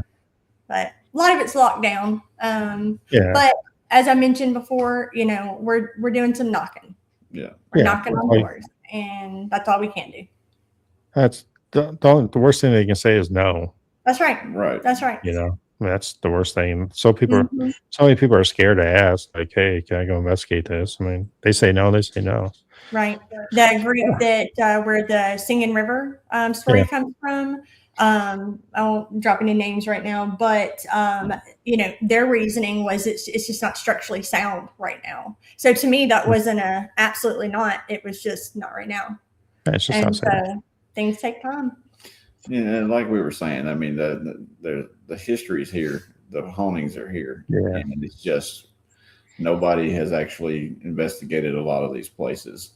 S2: But a lot of it's locked down. But as I mentioned before, we're doing some knocking.
S3: Yeah.
S2: We're knocking on doors, and that's all we can do.
S1: That's the worst thing they can say is no.
S2: That's right.
S3: Right.
S2: That's right.
S1: I mean, that's the worst thing. So
S2: Mhm.
S1: many people are scared to ask, like, "Hey, can I go investigate this?" I mean, they say no, they say no.
S2: Right. The group that where the Singing River
S1: Yeah,
S2: story comes from, I won't drop any names right now, but their reasoning was it's just not structurally sound right now. So to me, that wasn't a absolutely not. It was just not right now,
S1: it's just not
S2: and
S1: safe.
S2: so things take time.
S3: Yeah, and like we were saying, I mean, the history's here, the hauntings are here,
S1: Yeah,
S3: and it's just nobody has actually investigated a lot of these places,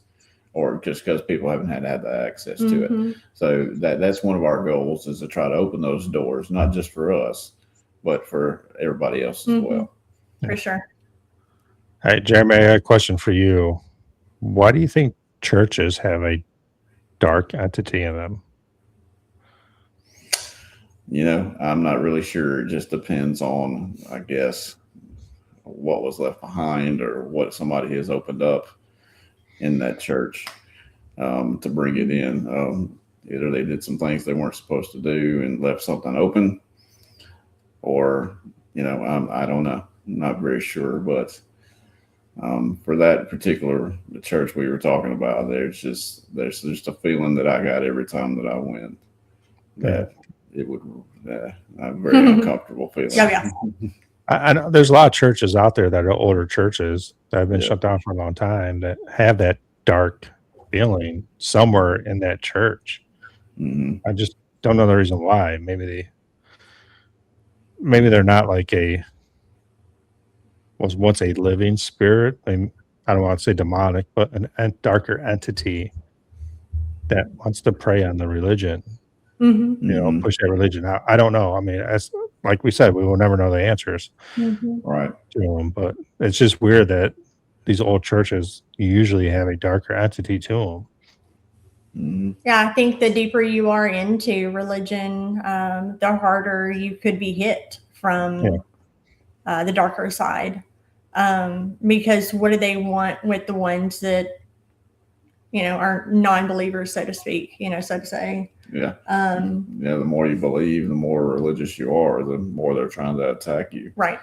S3: or just because people haven't had the access to it.
S2: Hmm.
S3: So that's one of our goals, is to try to open those doors, not just for us, but for everybody else as well.
S2: For sure.
S1: All right, Jeremy, I got a question for you. Why do you think churches have a dark entity in them?
S3: I'm not really sure. It just depends on, I guess, what was left behind or what somebody has opened up in that church to bring it in. Either they did some things they weren't supposed to do and left something open, or I don't know. I'm not very sure, but for that particular the church we were talking about, there's just a feeling that I got every time that I went, that it would a very uncomfortable feeling.
S2: Oh, yeah.
S1: I know there's a lot of churches out there that are older churches that have been
S3: Yeah.
S1: shut down for a long time that have that dark feeling somewhere in that church.
S3: Mhm.
S1: I just don't know the reason why. Maybe they're not like was once a living spirit. I don't want to say demonic, but a darker entity that wants to prey on the religion,
S2: Hmm.
S3: Mhm.
S1: push that religion out. I don't know. I mean, as like we said, we will never know the answers
S2: Hmm.
S3: Right.
S1: to them, but it's just weird that these old churches usually have a darker entity to them.
S3: Mhm.
S2: Yeah, I think the deeper you are into religion, the harder you could be hit
S1: Yeah.
S2: from the darker side. Because what do they want with the ones that are non-believers, so to speak, so to say.
S3: Yeah.
S2: Um,
S3: Yeah. The more you believe, the more religious you are, the more they're trying to attack you.
S2: right.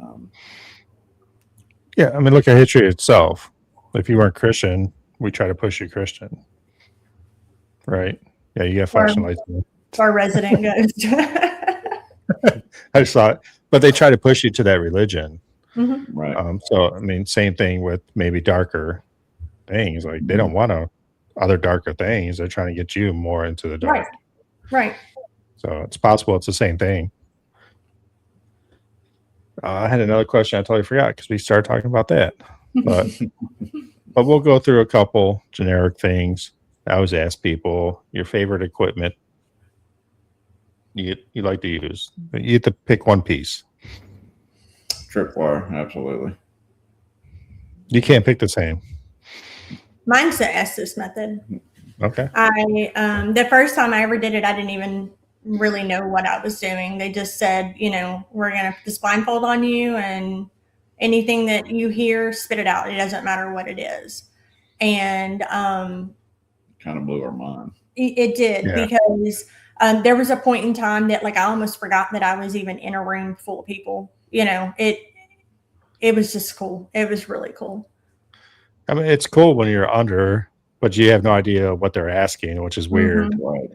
S3: Um,
S1: Yeah, I mean, look at history itself. If you weren't Christian, we try to push you Christian, right? Yeah, you got
S2: Or,
S1: flashing lights.
S2: or resident ghost.
S1: I just thought, but they try to push you to that religion.
S2: Hmm.
S3: right.
S1: So, I mean, same thing with maybe darker things. Like they don't want other darker things. They're trying to get you more into the dark.
S2: Right.
S1: So it's possible it's the same thing. I had another question I totally forgot because we started talking about that. But but we'll go through a couple generic things. I always ask people your favorite equipment you like to use. You have to pick one piece.
S3: Tripwire, absolutely.
S1: You can't pick the same.
S2: Mine's the Estes method.
S1: Okay.
S2: The first time I ever did it, I didn't even really know what I was doing. They just said, we're going to put this blindfold on you, and anything that you hear, spit it out. It doesn't matter what it is. And
S3: Kind of blew our mind.
S2: it did,
S1: Yeah.
S2: because there was a point in time that I almost forgot that I was even in a room full of people. It was just cool. It was really cool.
S1: I mean, it's cool when you're under, but you have no idea what they're asking, which is weird.
S2: Mhm.
S3: Right.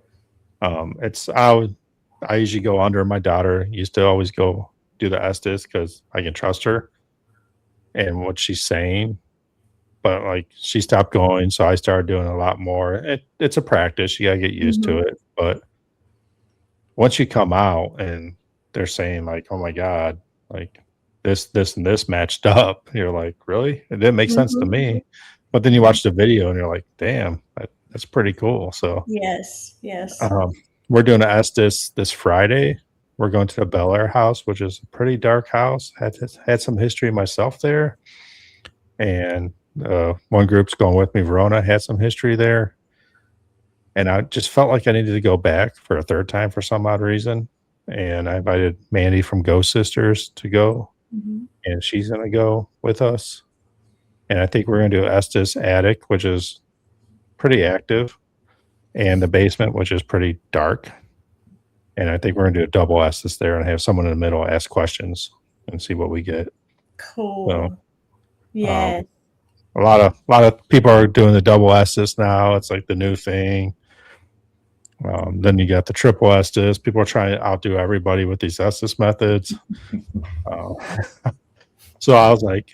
S1: I usually go under. My daughter used to always go do the Estes because I can trust her and what she's saying. But like she stopped going, so I started doing a lot more. It's a practice; you gotta get used to it. But once you come out and they're saying like, "Oh my god, like this, and this matched up," you're like, "Really? It didn't make sense to me." But then you watch the video and you're like, "Damn, that's pretty cool." So
S2: Yes.
S1: we're doing an Estes this Friday. We're going to the Bel Air house, which is a pretty dark house. Had some history myself there, and one group's going with me. Verona had some history there, and I just felt like I needed to go back for a third time for some odd reason. And I invited Mandy from Ghost Sisters to go,
S2: Mhm.
S1: and she's going to go with us. And I think we're going to do Estes Attic, which is pretty active, and the basement, which is pretty dark. And I think we're going to do a double Estes there and have someone in the middle ask questions and see what we get.
S2: Cool.
S1: So,
S2: Yes.
S1: a lot of people are doing the double Estes now. It's like the new thing. Then you got the triple Estes. People are trying to outdo everybody with these Estes methods. So I was like,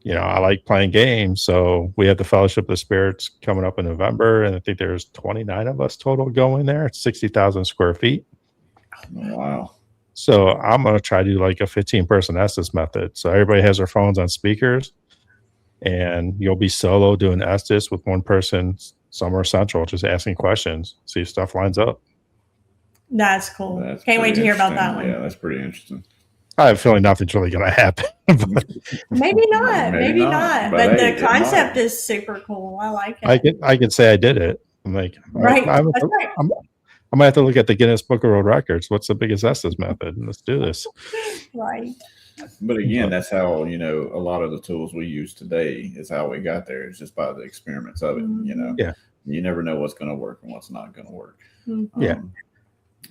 S1: I like playing games. So we have the Fellowship of the Spirits coming up in November, and I think there's 29 of us total going there. It's 60,000 square feet.
S3: Wow.
S1: So I'm going to try to do like a 15-person Estes method. So everybody has their phones on speakers, and you'll be solo doing Estes with one person somewhere central, just asking questions, see if stuff lines up.
S2: That's cool. Can't wait to hear about that one.
S3: Yeah, that's pretty interesting.
S1: I have a feeling nothing's really going to happen.
S2: Maybe not. Maybe not. But
S3: hey,
S2: the concept is super cool. I like it.
S1: I could say I did it. I'm like,
S2: right.
S1: I'm gonna have to look at the Guinness Book of World Records. What's the biggest Estes method? And let's do this.
S2: Right.
S3: But again, that's how, a lot of the tools we use today is how we got there. It's just by the experiments of it.
S1: Yeah.
S3: You never know what's going to work and what's not going to work.
S1: Yeah.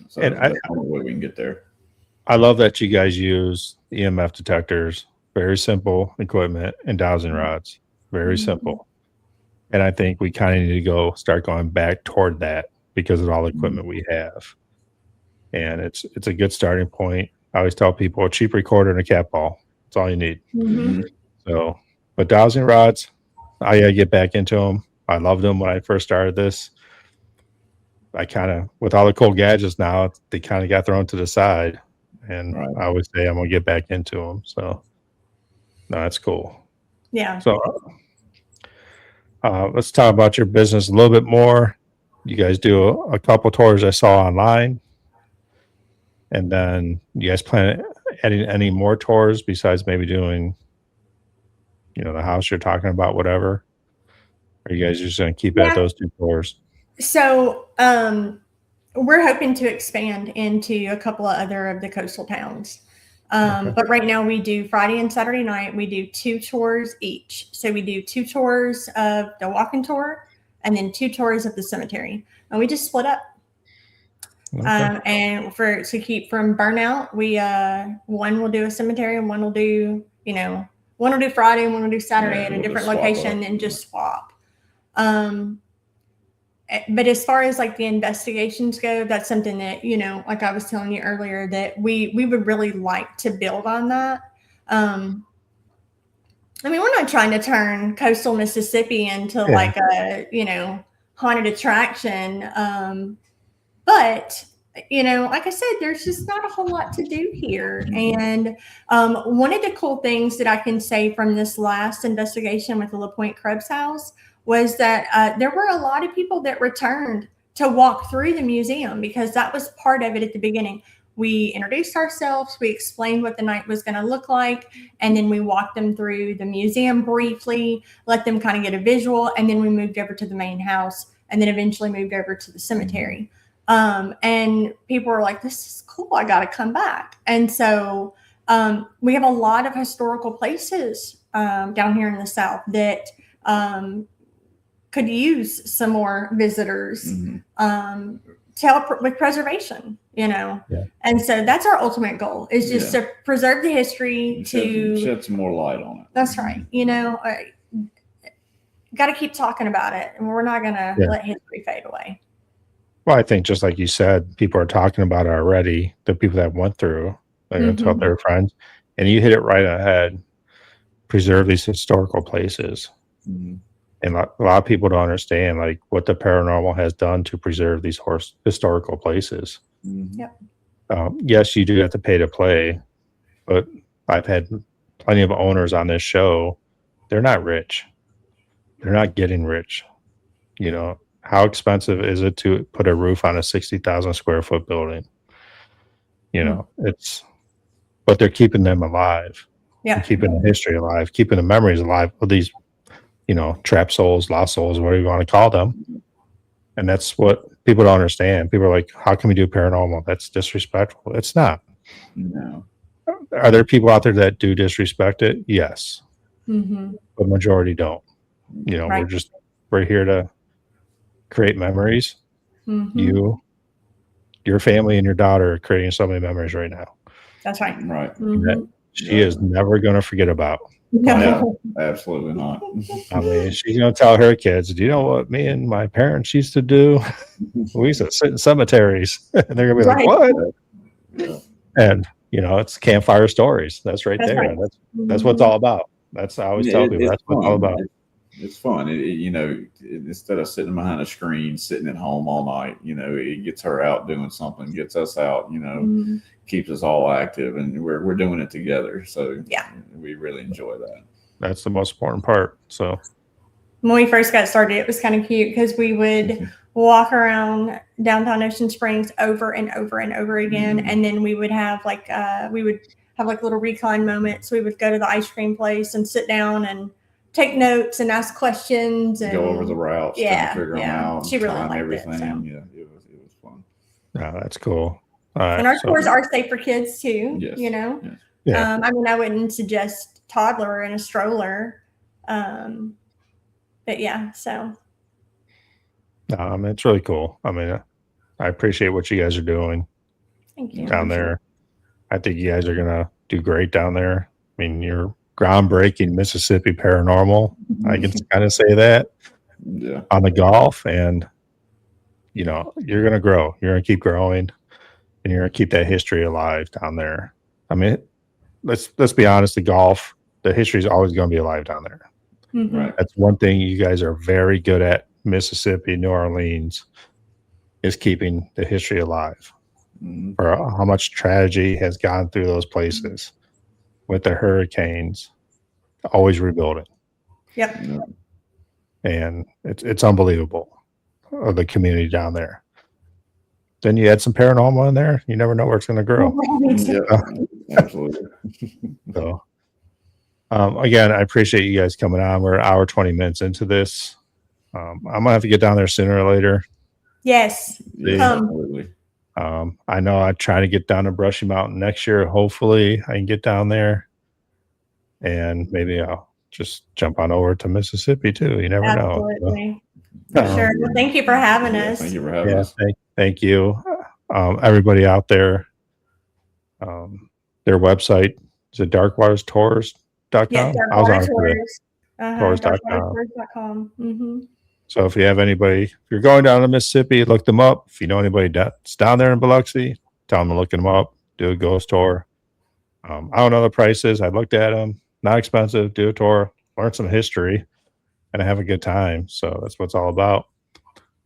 S3: So and that's the only way we can get there.
S1: I love that you guys use EMF detectors, very simple equipment, and dowsing rods, very simple. And I think we kind of need to start going back toward that because of all the equipment we have. And it's a good starting point. I always tell people a cheap recorder and a cat ball. That's all you need. So, but dowsing rods, I gotta get back into them. I loved them when I first started this. I kind of, with all the cool gadgets now, they kind of got thrown to the side. And I always say I'm gonna get back into them. So, no, that's cool.
S2: Yeah.
S1: So, let's talk about your business a little bit more. You guys do a couple tours I saw online, and then you guys plan adding any more tours besides maybe doing, the house you're talking about, whatever. Or you guys just gonna keep at those 2 tours?
S2: So, we're hoping to expand into a couple of other of the coastal towns. But right now we do Friday and Saturday night. We do 2 tours each. So we do 2 tours of the walking tour and then 2 tours of the cemetery. And we just split up. And to keep from burnout, we one will do a cemetery and one will do, one will do Friday and one will do Saturday at a different location and just swap. But as far as like the investigations go, that's something that, like I was telling you earlier, that we would really like to build on that. We're not trying to turn coastal Mississippi into like a, haunted attraction. But, like I said, there's just not a whole lot to do here. And one of the cool things that I can say from this last investigation with the LaPointe Krebs house was that there were a lot of people that returned to walk through the museum because that was part of it at the beginning. We introduced ourselves, we explained what the night was going to look like, and then we walked them through the museum briefly, let them kind of get a visual, and then we moved over to the main house and then eventually moved over to the cemetery. And people were like, this is cool, I got to come back. And so we have a lot of historical places down here in the South that could use some more visitors to help with preservation, And so that's our ultimate goal is just to preserve the history,
S3: shed some more light on it.
S2: That's right. Got to keep talking about it, and we're not going to let history fade away.
S1: Well, I think just like you said, people are talking about it already. The people that went through, they're going to tell their friends, and you hit it right ahead. Preserve these historical places. And a lot of people don't understand like what the paranormal has done to preserve these historical places. Yes, you do have to pay to play, but I've had plenty of owners on this show. They're not rich. They're not getting rich. How expensive is it to put a roof on a 60,000 square foot building? But they're keeping them alive. They're keeping the history alive, keeping the memories alive of these, trap souls, lost souls, whatever you want to call them. And that's what people don't understand. People are like, how can we do paranormal? That's disrespectful. It's not.
S3: No.
S1: Are there people out there that do disrespect it? Yes. But majority don't. We're here to create memories. You, your family and your daughter are creating so many memories right now.
S2: That's right.
S3: Right.
S2: Mhm.
S1: She is never going to forget about.
S3: Yeah, absolutely not.
S1: I mean, she's going to tell her kids, do you know what me and my parents used to do? We used to sit in cemeteries. And they're going to be like,
S2: Right.
S1: what?
S3: Yeah.
S1: And, it's campfire stories. That's right
S2: That's
S1: there.
S2: right.
S1: That's what it's all about. I always tell people that's what it's all about.
S3: It's fun. Instead of sitting behind a screen, sitting at home all night, it gets her out doing something, gets us out,
S2: Mhm.
S3: keeps us all active, and we're doing it together. So
S2: Yeah.
S3: we really enjoy that.
S1: That's the most important part. So
S2: When we first got started, it was kind of cute because we would walk around downtown Ocean Springs over and over and over again, and then we would have like little recline moments. We would go to the ice cream place and sit down and take notes and ask questions and
S3: go over the routes,
S2: yeah,
S3: figure them
S2: yeah.
S3: out,
S2: She really
S3: time
S2: liked
S3: everything.
S2: it, so.
S3: Yeah, it was fun.
S1: that's cool. All right,
S2: And our
S1: so-
S2: tours are safe for kids too.
S3: Yes.
S2: Yes.
S1: Yeah.
S2: I mean, I wouldn't suggest toddler in a stroller. But yeah, so
S1: it's really cool. I mean, I appreciate what you guys are doing
S2: thank you.
S1: down there. I think you guys are gonna do great down there. I mean, you're groundbreaking Mississippi paranormal. I can kind of say that
S3: Yeah.
S1: on the golf, and you're gonna grow. You're gonna keep growing, and you're gonna keep that history alive down there. I mean, let's be honest. The history is always going to be alive down there.
S2: Mhm.
S3: Right.
S1: That's one thing you guys are very good at. Mississippi, New Orleans, is keeping the history alive.
S3: Mhm.
S1: For how much tragedy has gone through those places with the hurricanes, always rebuilding,
S2: Yep.
S3: Yeah.
S1: and it's unbelievable of the community down there. Then you add some paranormal in there, you never know where it's going to grow.
S3: Yeah, absolutely.
S1: So, again, I appreciate you guys coming on. We're an hour 20 minutes into this. I'm gonna have to get down there sooner or later.
S2: Yes.
S3: Yeah,
S2: Come.
S3: absolutely.
S1: I know I try to get down to Brushy Mountain next year. Hopefully, I can get down there, and maybe I'll just jump on over to Mississippi too. You never know.
S2: Absolutely. For sure. Well, thank you for having us.
S3: Thank you for having
S1: Yeah,
S3: us.
S1: thank you, everybody out there. Their website is it darkwaterstours.com?
S2: Yeah,
S1: I was on it today.
S2: Tours.com.
S1: Tours.com.
S2: Mm-hmm.
S1: So if you have anybody, if you're going down to Mississippi, look them up. If you know anybody that's down there in Biloxi, tell them to look them up. Do a ghost tour. I don't know the prices. I looked at them. Not expensive. Do a tour. Learn some history, and have a good time. So that's what it's all about.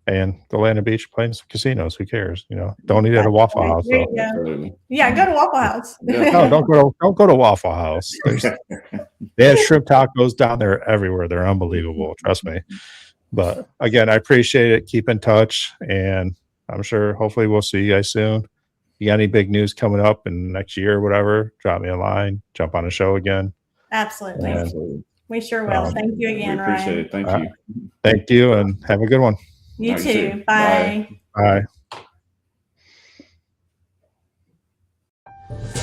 S1: And go land on the beach, play in some casinos. Who cares? Don't eat at a Waffle House.
S2: There
S1: Though.
S2: you go.
S3: Absolutely.
S2: Yeah, go to Waffle House.
S3: Yeah.
S1: No, don't go to Waffle House. They have shrimp tacos down there everywhere. They're unbelievable. Trust me. But again, I appreciate it. Keep in touch, and I'm sure hopefully we'll see you guys soon. You got any big news coming up in the next year or whatever, drop me a line, jump on a show again.
S2: Absolutely.
S1: And,
S3: Absolutely.
S2: We sure will. Thank you
S3: We
S2: again,
S3: appreciate
S2: Ryan.
S3: it. Thank
S1: Uh,
S3: you.
S1: Thank you, and have a good one.
S2: You
S3: All right,
S2: too.
S3: too.
S2: Bye.
S1: Bye.